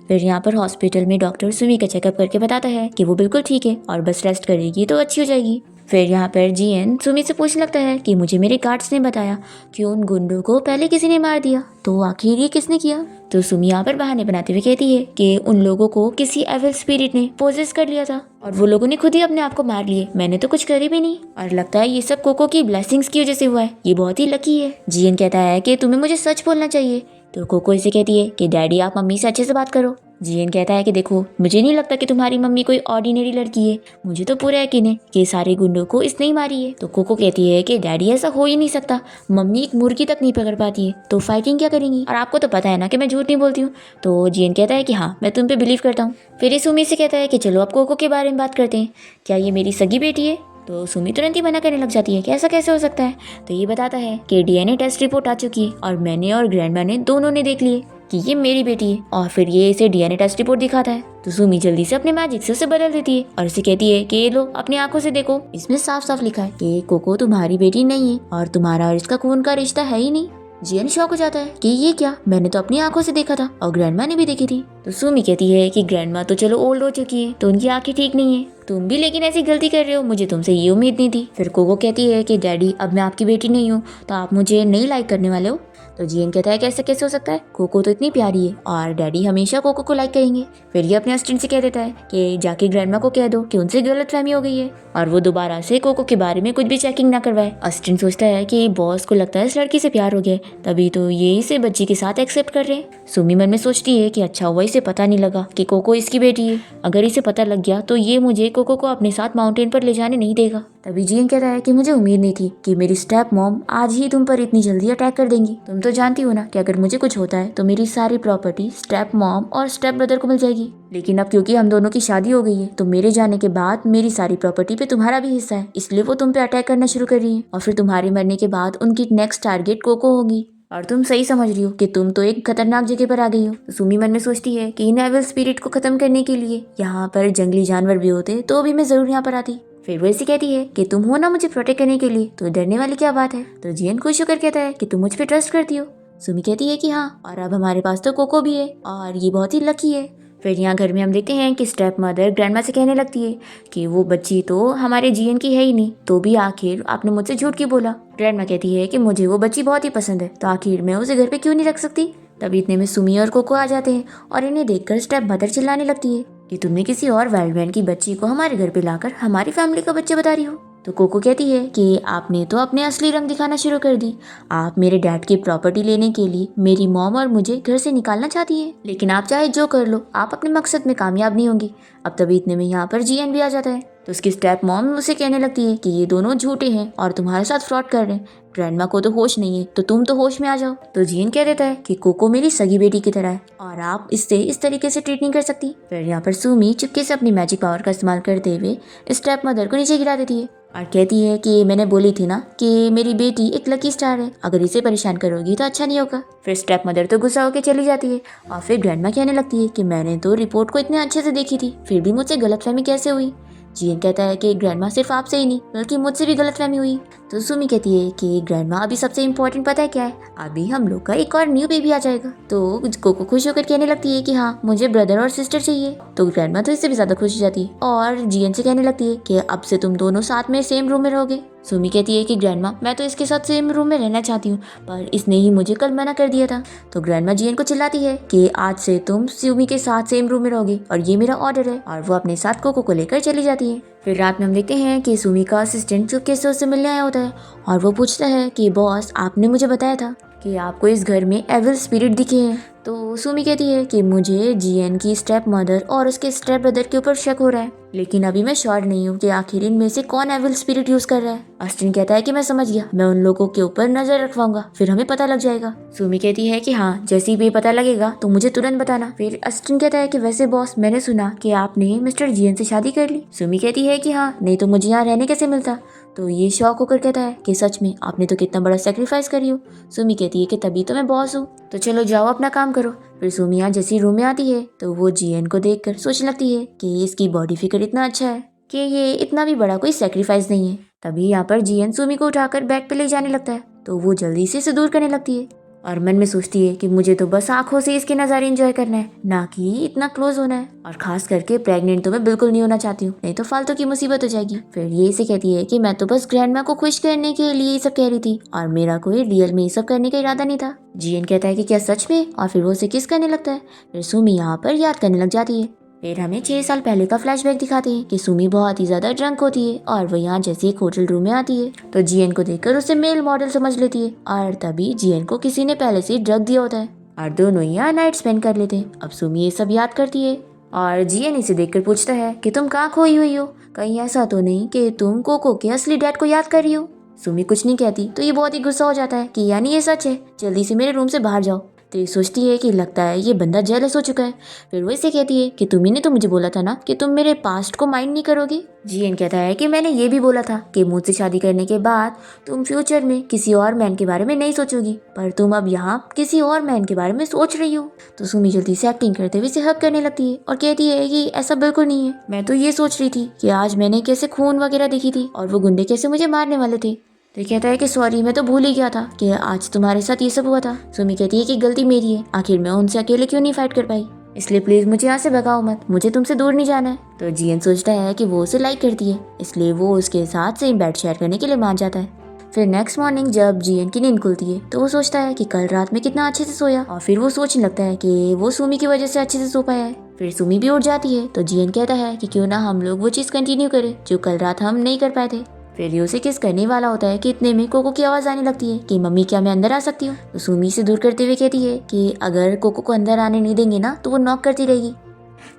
फिर यहाँ पर हॉस्पिटल में डॉक्टर सुमी का चेकअप करके बताता है कि वो बिल्कुल ठीक है और बस रेस्ट करेगी तो अच्छी हो जाएगी। फिर यहाँ पर जीएन सुमी से पूछने लगता है कि मुझे मेरे गार्ड्स ने बताया कि उन गुंडों को पहले किसी ने मार दिया, तो आखिर ये किसने किया। तो सुमी यहाँ पर बहाने बनाते हुए कहती है कि उन लोगों को किसी एविल स्पिरिट ने पोजेस कर लिया था और वो लोगों ने खुद ही अपने आप को मार लिए, मैंने तो कुछ करे भी नहीं और लगता है ये सब कोको की ब्लेसिंग्स की वजह से हुआ है, ये बहुत ही लकी है। जीएन कहता है कि तुम्हें मुझे सच बोलना चाहिए, तो कोको इसे कहती है कि डैडी आप मम्मी से अच्छे से बात करो। जीएन कहता है कि देखो मुझे नहीं लगता कि तुम्हारी मम्मी कोई ऑर्डिनरी लड़की है, मुझे तो पूरा यकीन है कि सारे गुंडों को इसने ही मारी है। तो कोको कहती है कि डैडी ऐसा हो ही नहीं सकता, मम्मी एक मुर्गी तक नहीं पकड़ पाती है तो फाइटिंग क्या करेंगी, और आपको तो पता है ना कि मैं झूठ नहीं बोलती हूँ। तो जीएन कहता है कि हाँ मैं तुम पे बिलीव करता हूँ। फिर इस सुमी से कहता है कि चलो अब कोको के बारे में बात करते हैं, क्या ये मेरी सगी बेटी है। तो सुमी तुरंत ही मना करने लग जाती है कि ऐसा कैसे हो सकता है। तो ये बताता है कि डीएनए टेस्ट रिपोर्ट आ चुकी है और मैंने और ग्रैंडमा ने दोनों ने देख लिए कि ये मेरी बेटी है और फिर ये इसे डीएनए टेस्ट रिपोर्ट दिखाता है। तो सुमी जल्दी से अपने मैजिक से उसे बदल देती है और उसे कहती है कि ये लो अपनी आंखों से देखो, इसमें साफ साफ लिखा है कि कोको तुम्हारी बेटी नहीं है और तुम्हारा और इसका खून का रिश्ता है ही नहीं। जीएन शॉक हो जाता है कि ये क्या, मैंने तो अपनी आंखों से देखा था और ग्रैंडमा ने भी देखी थी। तो सुमी कहती है कि ग्रैंडमा तो चलो ओल्ड हो चुकी है तो उनकी आंखें ठीक नहीं है, तुम भी लेकिन ऐसी गलती कर रहे हो, मुझे तुमसे ये उम्मीद नहीं थी। फिर कोको कहती है कि डैडी अब मैं आपकी बेटी नहीं हूँ तो आप मुझे नहीं लाइक करने वाले हो। तो जीएन कहता है कि ऐसा कैसे हो सकता है, कोको तो इतनी प्यारी है और डैडी हमेशा कोको को लाइक करेंगे। फिर ये अपने असिस्टेंट से कह देता है कि जाके ग्रैंडमा को कह दो कि उनसे गलतफहमी हो गई है और वो दोबारा से कोको के बारे में कुछ भी चेकिंग ना करवाए। असिस्टेंट सोचता है कि बॉस को लगता है इस लड़की से प्यार हो गया, तभी तो ये इसे बच्ची के साथ एक्सेप्ट कर रहे हैं। सुमी मन में सोचती है कि अच्छा हुआ इसे पता नहीं लगा कि कोको इसकी बेटी है, अगर इसे पता लग गया तो ये मुझे कोको को अपने साथ माउंटेन पर ले जाने नहीं देगा। तभी जीएन कहता है कि मुझे उम्मीद नहीं थी कि मेरी स्टेप मॉम आज ही तुम पर इतनी जल्दी अटैक कर देंगी। तुम तो जानती हो ना कि अगर मुझे कुछ होता है तो मेरी सारी प्रॉपर्टी स्टेप मॉम और स्टेप ब्रदर को मिल जाएगी, लेकिन अब क्योंकि हम दोनों की शादी हो गई है तो मेरे जाने के बाद मेरी सारी प्रॉपर्टी पे तुम्हारा भी हिस्सा है, इसलिए वो तुम पे अटैक करना शुरू कर रही है और फिर तुम्हारे मरने के बाद उनकी नेक्स्ट टारगेट कोको होगी और तुम सही समझ रही हो कि तुम तो एक खतरनाक जगह पर आ गई हो। तो सुमी मन में सोचती है कि इन एविल स्पिरिट को खत्म करने के लिए यहाँ पर जंगली जानवर भी होते तो भी मैं जरूर यहाँ पर आती। फिर वो ऐसी कहती है कि तुम हो ना मुझे प्रोटेक्ट करने के लिए, तो डरने वाली क्या बात है। तो जीएन खुश होकर कहता है कि तुम मुझ पे ट्रस्ट करती हो। सुमी कहती है कि हाँ, और अब हमारे पास तो कोको भी है और ये बहुत ही लकी है। फिर यहाँ घर में हम देखते हैं कि स्टेप मदर ग्रैंडमा से कहने लगती है कि वो बच्ची तो हमारे जीएन की है ही नहीं, तो भी आखिर आपने मुझसे झूठ क्यों बोला। ग्रैंडमा कहती है कि मुझे वो बच्ची बहुत ही पसंद है, तो आखिर मैं उसे घर पे क्यों नहीं रख सकती। तभी इतने में सुमी और कोको आ जाते हैं और इन्हें देखकर स्टेप मदर चिल्लाने लगती है कि तुमने किसी और वाइल्ड मैन की बच्ची को हमारे घर पे लाकर हमारी फैमिली का बच्चा बता रही हो। तो कोको कहती है कि आपने तो अपने असली रंग दिखाना शुरू कर दी, आप मेरे डैड की प्रॉपर्टी लेने के लिए मेरी मॉम और मुझे घर से निकालना चाहती है, लेकिन आप चाहे जो कर लो आप अपने मकसद में कामयाब नहीं होंगी। अब तभी इतने में यहाँ पर जीएन भी आ जाता है तो उसकी स्टेप मॉम उसे कहने लगती है कि ये दोनों झूठे हैं और तुम्हारे साथ फ्रॉड कर रहे हैं। ग्रैंडमा को तो होश नहीं है, तो तुम तो होश में आ जाओ। तो जियन कह देता है कि कोको मेरी सगी बेटी की तरह है और आप इससे इस तरीके से ट्रीट नहीं कर सकती। फिर यहाँ पर सुमी चुपके से अपनी मैजिक पावर का इस्तेमाल करते हुए स्टेप मदर को नीचे गिरा देती है और कहती है कि मैंने बोली थी ना कि मेरी बेटी एक लकी स्टार है, अगर इसे परेशान करोगी तो अच्छा नहीं होगा। फिर स्टेप मदर तो गुस्सा होकर चली जाती है और फिर ग्रैंडमा कहने लगती है कि मैंने तो रिपोर्ट को इतने अच्छे से देखी थी, फिर भी मुझसे गलतफहमी कैसे हुई। जियन कहता है कि ग्रैंडमा सिर्फ आपसे ही नहीं बल्कि मुझसे भी गलतफहमी हुई। तो सुमी कहती है कि ग्रैंडमा अभी सबसे इम्पोर्टेंट पता है क्या है, अभी हम लोग का एक और न्यू बेबी आ जाएगा। तो कोको खुश होकर कहने लगती है कि हाँ मुझे ब्रदर और सिस्टर चाहिए। तो ग्रैंडमा तो इससे भी ज्यादा खुश हो जाती है और जियन से कहने लगती है कि अब से तुम दोनों साथ में सेम रूम में रहोगे। सुमी कहती है कि ग्रैंडमा मैं तो इसके साथ सेम रूम में रहना चाहती हूँ, पर इसने ही मुझे कल मना कर दिया था। तो ग्रैंडमा जियन को चिल्लाती है कि आज से तुम सुमी के साथ सेम रूम में रहोगे और ये मेरा ऑर्डर है, और वो अपने साथ कोको को लेकर चली जाती है। फिर रात में हम देखते हैं कि सुमी का असिस्टेंट चुपके से उससे मिलने आया होता है और वो पूछता है कि बॉस आपने मुझे बताया था कि आपको इस घर में एविल स्पिरिट दिखे हैं। तो सुमी कहती है कि मुझे जियन की स्टेप मदर और उसके स्टेप ब्रदर के ऊपर शक हो रहा है, लेकिन अभी मैं श्योर नहीं हूँ कि आखिर इनमें से कौन एविल स्पिरिट यूज कर रहा है। अस्टिन कहता है कि मैं समझ गया, मैं उन लोगों के ऊपर नजर रखवाऊंगा, फिर हमें पता लग जाएगा। सुमी कहती है कि हाँ जैसे ही भी पता लगेगा तो मुझे तुरंत बताना। फिर अस्टिन कहता है कि वैसे बॉस मैंने सुना कि आपने मिस्टर जियन से शादी कर ली। सुमी कहती है कि हाँ नहीं तो मुझे यहाँ रहने कैसे मिलता। तो ये शौक होकर कहता है कि सच में आपने तो कितना बड़ा सेक्रीफाइस करी हो। सुमी कहती है कि तभी तो मैं बॉस हूँ, तो चलो जाओ अपना काम करो। फिर सुमी यहाँ जैसी रूम में आती है तो वो जियन को देखकर सोचने लगती है कि इसकी बॉडी फिगर इतना अच्छा है कि ये इतना भी बड़ा कोई सेक्रीफाइस नहीं है। तभी यहाँ पर जियन सुमी को उठाकर बेड पे ले जाने लगता है तो वो जल्दी से इसे दूर करने लगती है और मन में सोचती है कि मुझे तो बस आंखों से इसके नज़ारे एंजॉय करना है, ना कि इतना क्लोज होना है, और खास करके प्रेग्नेंट तो मैं बिल्कुल नहीं होना चाहती हूँ, नहीं तो फालतू की मुसीबत हो जाएगी। फिर ये इसे कहती है कि मैं तो बस ग्रैंडमा को खुश करने के लिए ये सब कह रही थी और मेरा कोई रियल में ये सब करने का इरादा नहीं था। जियन कहता है कि क्या सच में, और फिर वो उसे किस करने लगता है। फिर सुमी यहाँ पर याद करने लग जाती है। फिर हमें 6 साल पहले का फ्लैशबैक दिखाते हैं कि सुमी बहुत ही ज्यादा ड्रंक होती है और वो यहाँ जैसे एक होटल रूम में आती है तो जियन को देखकर उसे मेल मॉडल समझ लेती है और तभी जियन को किसी ने पहले से ड्रग दिया होता है और दोनों यहाँ नाइट स्पेंड कर लेते हैं। अब सुमी ये सब याद करती है और जियन इसे देखकर पूछता है कि तुम कहाँ खोई हुई हो, कहीं ऐसा तो नहीं कि तुम कोको के असली डैड को याद कर रही हो। सुमी कुछ नहीं कहती तो ये बहुत ही गुस्सा हो जाता है कि यानी ये सच है, जल्दी से मेरे रूम से बाहर जाओ। तो ये सोचती है कि लगता है ये बंदा जेलस हो चुका है। फिर वो इसे कहती है कि तुम्ही ने तो मुझे बोला था ना कि तुम मेरे पास्ट को माइंड नहीं करोगी। जियन कहता है कि मैंने ये भी बोला था कि मुझसे शादी करने के बाद तुम फ्यूचर में किसी और मैन के बारे में नहीं सोचोगी, पर तुम अब यहाँ किसी और मैन के बारे में सोच रही हो। तो सुमी जल्दी से एक्टिंग करते हुए इसे हक करने लगती है और कहती है कि ऐसा बिल्कुल नहीं है, मैं तो ये सोच रही थी कि आज मैंने कैसे खून वगैरह देखी थी और वो गुंडे कैसे मुझे मारने वाले थे। तो कहता है कि सॉरी मैं तो भूल ही गया था कि आज तुम्हारे साथ ये सब हुआ था। सुमी कहती है कि गलती मेरी है, आखिर मैं उनसे अकेले क्यों नहीं फाइट कर पाई, इसलिए प्लीज मुझे यहाँ से भगाओ मत, मुझे तुमसे दूर नहीं जाना है। तो जियन सोचता है कि वो उसे लाइक करती है, इसलिए वो उसके साथ सेम बेड शेयर करने के लिए मान जाता है। फिर नेक्स्ट मॉर्निंग जब जियन की नींद खुलती है तो वो सोचता है कि कल रात में कितना अच्छे से सोया और फिर वो सोचने लगता है कि वो सुमी की वजह से अच्छे से सो पाया है। फिर सुमी भी उठ जाती है तो जियन कहता है कि क्यों ना हम लोग वो चीज़ कंटिन्यू करें जो कल रात हम नहीं कर पाए थे। फिर ये उसे किस करने वाला होता है कि इतने में कोको की आवाज़ आने लगती है कि मम्मी क्या मैं अंदर आ सकती हूँ। तो सुमी से दूर करते हुए कहती है कि अगर कोको को अंदर आने नहीं देंगे ना तो वो नॉक करती रहेगी।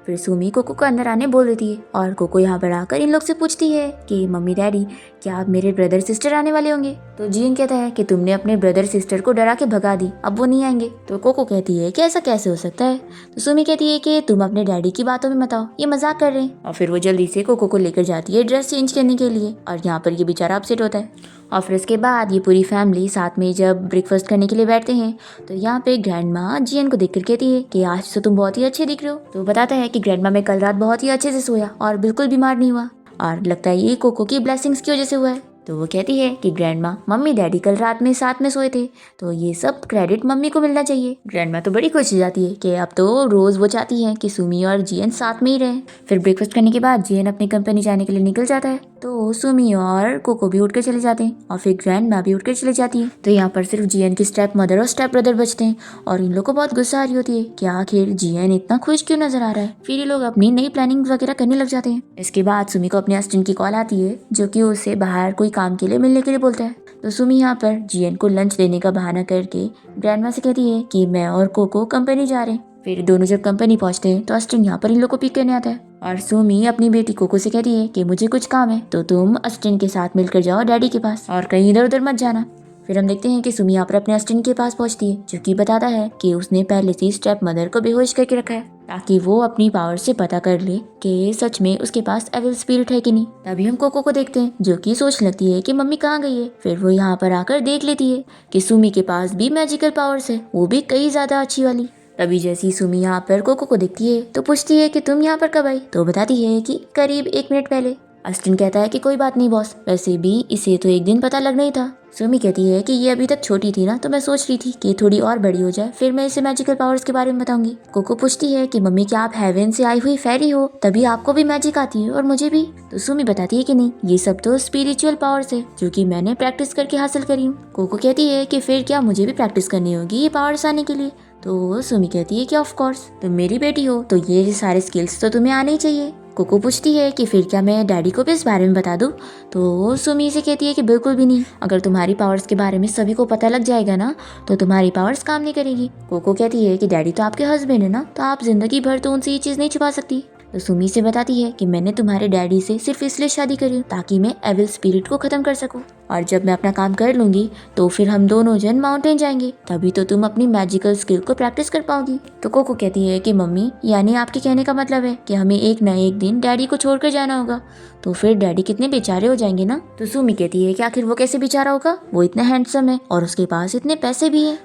फिर सुमी कोको को अंदर आने बोल देती है और कोको यहाँ पर आकर इन लोग से पूछती है कि मम्मी डैडी क्या आप मेरे ब्रदर सिस्टर आने वाले होंगे। तो जियन कहता है कि तुमने अपने ब्रदर सिस्टर को डरा के भगा दी, अब वो नहीं आएंगे। तो कोको कहती है कि ऐसा कैसे हो सकता है। तो सुमी कहती है कि तुम अपने डैडी की बातों में मत आओ, ये मजाक कर रहे हैं। और फिर वो जल्दी से कोको को लेकर जाती है ड्रेस चेंज करने के लिए और यहाँ पर ये बेचारा अपसेट होता है। और फिर इसके बाद ये पूरी फैमिली साथ में जब ब्रेकफास्ट करने के लिए बैठते हैं तो यहाँ पे ग्रैंडमा जियन को देखकर कहती है कि आज तो तुम बहुत ही अच्छे दिख रहे हो। तो बताता है कि ग्रैंडमा मैं कल रात बहुत ही अच्छे से सोया और बिल्कुल बीमार नहीं हुआ और लगता है ये कोको की ब्लेसिंग्स की वजह से हुआ है। तो वो कहती है कि ग्रैंडमा मम्मी डैडी कल रात में साथ में सोए थे तो ये सब क्रेडिट मम्मी को मिलना चाहिए। ग्रैंडमा तो बड़ी खुश हो जाती है कि अब तो रोज वो चाहती है कि सुमी और जियन साथ में ही रहें। फिर ब्रेकफास्ट करने के बाद जियन अपनी कंपनी जाने के लिए निकल जाता है तो सुमी और कोको भी उठकर चले जाते हैं और फिर ग्रैंडमा भी उठकर चली जाती है। तो यहाँ पर सिर्फ जियन की स्टेप मदर और स्टेप ब्रदर बचते हैं और इन लोग को बहुत गुस्सा आ रही होती है कि आखिर जियन इतना खुश क्यों नजर आ रहा है। फिर ये लोग अपनी नई प्लानिंग वगैरह करने लग जाते हैं। इसके बाद सुमी को अपने असिस्टेंट की कॉल आती है जो कि उसे बाहर कोई काम के लिए मिलने के लिए बोलता है। तो सुमी यहाँ पर जियन को लंच देने का बहाना करके ग्रैंडमा से कहती है कि मैं और कोको कंपनी जा रहे हैं। फिर दोनों जब कंपनी पहुंचते हैं तो अस्टिन यहाँ पर इन लोग को पिक करने आता है और सुमी अपनी बेटी कोको से कहती है कि मुझे कुछ काम है तो तुम अस्टिन के साथ मिलकर जाओ डैडी के पास और कहीं इधर उधर मत जाना। फिर हम देखते हैं कि सुमी यहाँ पर अपने अस्टिन के पास पहुंचती है जो कि बताता है कि उसने पहले से स्टेप मदर को बेहोश करके रखा है ताकि वो अपनी पावर से पता कर ले कि सच में उसके पास एविल स्पिरिट है कि नहीं। तभी हम कोको को देखते हैं जो कि सोचने लगती है कि मम्मी कहाँ गई है। फिर वो यहाँ पर आकर देख लेती है कि सुमी के पास भी मैजिकल पावर्स है, वो भी कई ज्यादा अच्छी वाली। तभी जैसी सुमी यहाँ पर कोको को देखती है तो पूछती है कि तुम यहाँ पर कब आई, तो बताती है कि करीब 1 मिनट पहले। अस्टिन कहता है कि कोई बात नहीं बॉस, वैसे भी इसे तो एक दिन पता लगना ही था। सुमी कहती है कि ये अभी तक छोटी थी ना, तो मैं सोच रही थी कि थोड़ी और बड़ी हो जाए फिर मैं इसे मैजिकल पावर्स के बारे में बताऊंगी। कोको पूछती है कि मम्मी क्या आप हेवन से आई हुई फेरी हो, तभी आपको भी मैजिक आती है और मुझे भी। तो सुमी बताती है कि नहीं, ये सब तो स्पिरिचुअल पावर्स है जो कि मैंने प्रैक्टिस करके हासिल करी हूँ। कोको कहती है कि फिर क्या मुझे भी प्रैक्टिस करनी होगी ये पावर्स आने के लिए। तो सुमी कहती है कि ऑफ कोर्स, तुम मेरी बेटी हो तो ये सारे स्किल्स तो तुम्हें आने ही चाहिए। कोको पूछती है कि फिर क्या मैं डैडी को भी इस बारे में बता दूं, तो सुमी से कहती है कि बिल्कुल भी नहीं, अगर तुम्हारी पावर्स के बारे में सभी को पता लग जाएगा ना तो तुम्हारी पावर्स काम नहीं करेगी। कोको कहती है कि डैडी तो आपके हस्बैंड है ना, तो आप जिंदगी भर तो उनसे ये चीज़ नहीं छुपा सकती। तो सुमी से बताती है कि मैंने तुम्हारे डैडी से सिर्फ इसलिए शादी करी ताकि मैं एविल स्पिरिट को खत्म कर सकूं, और जब मैं अपना काम कर लूंगी तो फिर हम दोनों जन माउंटेन जाएंगे, तभी तो तुम अपनी मैजिकल स्किल को प्रैक्टिस कर पाओगी। तो कोको कहती है कि मम्मी यानी आपके कहने का मतलब है कि हमें एक न एक दिन डैडी को छोड़कर जाना होगा, तो फिर डैडी कितने बेचारे हो जाएंगे ना। तो सुमी कहती है कि आखिर वो कैसे बेचारा होगा, वो इतना हैंडसम है और उसके पास इतने पैसे भी हैं,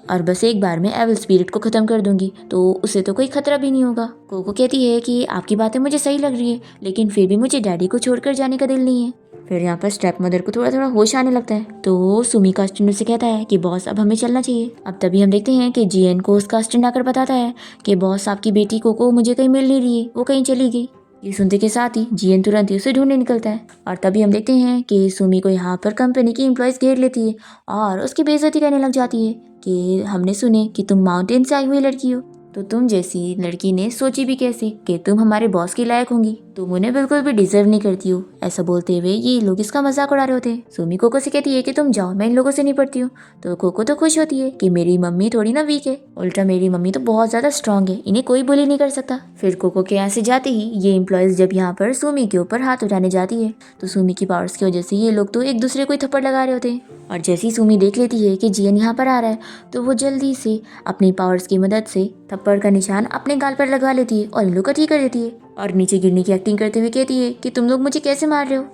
और बस एक बार में एविल स्पिरिट को खत्म कर दूंगी तो उसे तो कोई खतरा भी नहीं होगा। कोको कहती है कि आपकी बातें मुझे सही लग रही है, लेकिन फिर भी मुझे डैडी को छोड़कर जाने का दिल नहीं है। फिर यहाँ पर स्टेप मदर को थोड़ा थोड़ा होश आने लगता है, तो सुमी का अस्टेंड से कहता है कि बॉस अब हमें चलना चाहिए। अब तभी हम देखते हैं कि जीएन को उसका अस्टेंड आकर बताता है कि बॉस आपकी बेटी कोको मुझे कहीं मिल नहीं रही है, वो कहीं चली गई। ये सुनते के साथ ही जीएन तुरंत ही उसे ढूंढने निकलता है, और तभी हम देखते हैं कि सुमी को यहाँ पर कंपनी की एम्प्लॉयज घेर लेती है और उसकी बेइज्जती करने लग जाती है कि हमने सुने कि तुम माउंटेन से आई हुई लड़की हो, तो तुम जैसी लड़की ने सोची भी कैसे कि तुम हमारे बॉस की लायक होंगी, तुम उन्हें बिल्कुल भी डिजर्व नहीं करती हो। ऐसा बोलते हुए ये लोग इसका मजाक उड़ा रहे होते हैं। सुमी कोको से कहती है कि तुम जाओ, मैं इन लोगों से नहीं पढ़ती हूँ। तो कोको तो खुश होती है कि मेरी मम्मी थोड़ी ना वीक है, उल्टा मेरी मम्मी तो बहुत ज्यादा स्ट्रांग है, इन्हें कोई बुली नहीं कर सकता। फिर कोको के यहाँ से जाते ही ये एम्प्लॉयज जब यहाँ पर सुमी के ऊपर हाथ उठाने जाती है तो सुमी की पावर्स की वजह से ये लोग तो एक दूसरे को ही थप्पड़ लगा रहे होते हैं, और जैसी सुमी देख लेती है कि जीएन यहाँ पर आ रहा है तो वो जल्दी से अपनी पावर्स की मदद से थप्पड़ का निशान अपने गाल पर लगवा लेती है और इन लोग को ठीक कर देती है, और नीचे गिरने की एक्टिंग करते हुए कहती है कि तुम लोग मुझे कैसे मार रहे हो।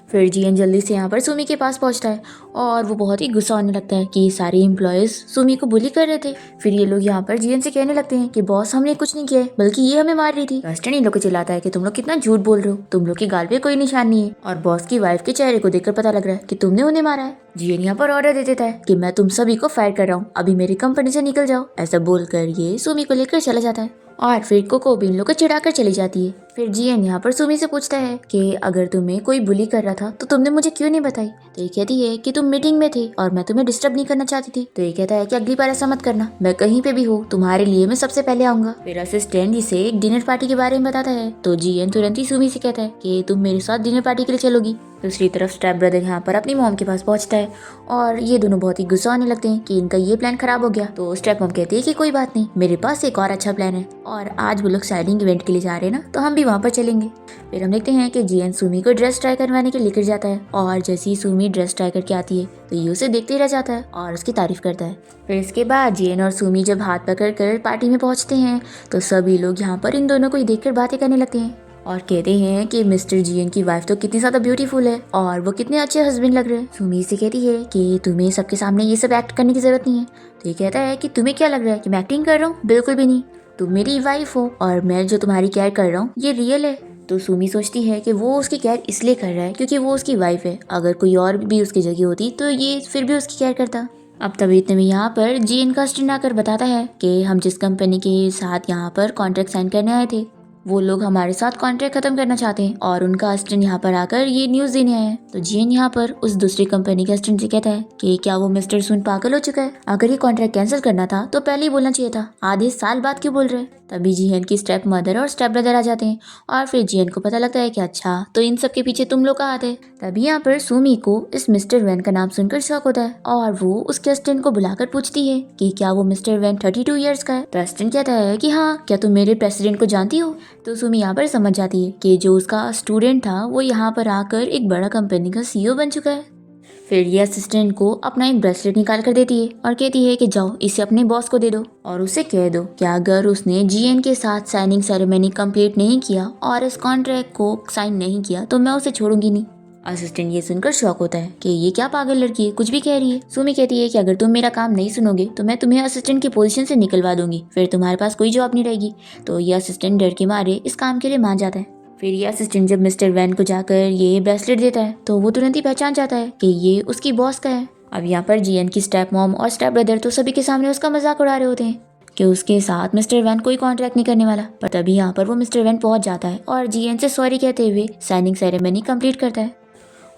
फिर जीएन जल्दी से यहाँ पर सुमी के पास पहुँचता है और वो बहुत ही गुस्सा होने लगता है कि ये सारे एम्प्लॉयज सुमी को बुली कर रहे थे। फिर ये लोग यहाँ पर जीएन से कहने लगते हैं कि बॉस हमने कुछ नहीं किया है, बल्कि ये हमें मार रही थी। अस्टेंड इन लोग को चिल्लाता है कि तुम लोग कितना झूठ बोल रहे हो, तुम लोग के गाल पे कोई निशान नहीं है और बॉस की वाइफ के चेहरे को देखकर पता लग रहा है कि तुमने उन्हें मारा है। जीएन यहाँ पर ऑर्डर दे देता है कि मैं तुम सभी को फायर कर रहा हूँ, अभी मेरी कंपनी से निकल जाओ। ऐसा बोलकर ये सुमी को लेकर चला जाता है और फिर कोको भी इन लोग को चिढ़ाकर चली जाती है। फिर जीएन यहाँ पर सुमी से पूछता है कि अगर तुम्हें कोई बुली कर रहा था तो तुमने मुझे क्यों नहीं बताई। तो ये कहती है कि तुम मीटिंग में थे और मैं तुम्हें डिस्टर्ब नहीं करना चाहती थी। तो ये कहता है कि अगली बार ऐसा मत करना, मैं कहीं पे भी हूँ तुम्हारे लिए मैं सबसे पहले आऊंगा। फिर असिस्टेंट इसे एक डिनर पार्टी के बारे में बताता है, तो जीएन तुरंत ही सुमी से कहता है कि तुम मेरे साथ डिनर पार्टी के लिए चलोगी। दूसरी तरफ स्टेप ब्रदर यहाँ पर अपनी मॉम के पास पहुंचता है और ये दोनों बहुत ही गुस्सा होने लगते हैं कि इनका ये प्लान खराब हो गया। तो स्टेप मॉम कहती है कि कोई बात नहीं, मेरे पास एक और अच्छा प्लान है, और आज वो लोग साइडिंग इवेंट के लिए जा रहे हैं ना, तो हम भी वहाँ पर चलेंगे। फिर हम देखते हैं कि जीएन सुमी को ड्रेस ट्राई करवाने के लिए लेकर जाता है, और जैसे ही सुमी ड्रेस ट्राई करके आती है तो ये उसे देखते ही रह जाता है और उसकी तारीफ करता है। फिर इसके बाद जीएन और सुमी जब हाथ पकड़ कर पार्टी में पहुंचते हैं तो सभी लोग यहाँ पर इन दोनों को ही देखकर बातें करने लगते हैं और कहते हैं कि मिस्टर जीएन की वाइफ तो कितनी ज्यादा ब्यूटीफुल है और वो कितने अच्छे हस्बैंड लग रहे हैं। सुमी से कहती है कि तुम्हें सबके सामने ये सब एक्ट करने की जरूरत नहीं है। तो ये कहता है कि तुम्हें क्या लग रहा है कि मैं एक्टिंग कर रहा हूँ, बिल्कुल भी नहीं, तुम मेरी वाइफ हो और मैं जो तुम्हारी केयर कर रहा हूँ ये रियल है। तो सुमी सोचती है कि वो उसकी केयर इसलिए कर रहा है क्योंकि वो उसकी वाइफ है, अगर कोई और भी उसकी जगह होती तो ये फिर भी उसकी केयर करता। अब तभी इतने में यहाँ पर जीएन का स्टैंड आकर बताता है कि हम जिस कंपनी के साथ यहाँ पर कॉन्ट्रैक्ट साइन करने आए थे वो लोग हमारे साथ कॉन्ट्रैक्ट खत्म करना चाहते हैं और उनका असिस्टेंट यहाँ पर आकर ये न्यूज़ देने आया है। तो जीएन यहाँ पर उस दूसरी कंपनी के असिस्टेंट से कहता है कि क्या वो मिस्टर सुन पागल हो चुका है, अगर ये कॉन्ट्रैक्ट कैंसिल करना था तो पहले ही बोलना चाहिए था, आधे साल बाद क्यों बोल रहे हैं। तभी जीएन की स्टेप मदर और स्टेप ब्रदर आ जाते हैं और फिर जीएन को पता लगता है कि अच्छा तो इन सब के पीछे तुम लोग का हाथ है। तभी यहाँ पर सुमी को इस मिस्टर वैन का नाम सुनकर शौक होता है और वो उसके असिस्टेंट को बुलाकर पूछती है कि क्या वो मिस्टर वैन 32 ईयर्स का है। तो असिस्टेंट कहता है कि हाँ, क्या तुम मेरे प्रेसिडेंट को जानती हो। तो सुमी यहाँ पर समझ जाती है कि जो उसका स्टूडेंट था वो यहाँ पर आकर एक बड़ा कंपनी का सीईओ बन चुका है। फिर ये असिस्टेंट को अपना एक ब्रेसलेट निकाल कर देती है और कहती है कि जाओ इसे अपने बॉस को दे दो और उसे कह दो कि अगर उसने जीएन के साथ साइनिंग सेरेमनी कंप्लीट नहीं किया और इस कॉन्ट्रैक्ट को साइन नहीं किया तो मैं उसे छोड़ूंगी नहीं। असिस्टेंट ये सुनकर शॉक होता है कि ये क्या पागल लड़की है, कुछ भी कह रही है। सुमी कहती है कि अगर तुम मेरा काम नहीं सुनोगे तो मैं तुम्हें असिस्टेंट की पोजीशन से निकलवा दूंगी, फिर तुम्हारे पास कोई जॉब नहीं रहेगी। तो ये असिस्टेंट डर के मारे इस काम के लिए मान जाता है। फिर ये असिस्टेंट जब मिस्टर वैन को जाकर ये ब्रेसलेट देता है तो वो तुरंत ही पहचान जाता है कि ये उसकी बॉस का है। अब यहाँ पर जीएन की स्टेप मॉम और स्टेप ब्रदर तो सभी के सामने उसका मजाक उड़ा रहे होते हैं कि उसके साथ मिस्टर वैन कोई कॉन्ट्रैक्ट नहीं करने वाला। पर तभी यहाँ पर वो मिस्टर वैन पहुंच जाता है और जीएन से सॉरी कहते हुए साइनिंग सेरेमनी कंप्लीट करता है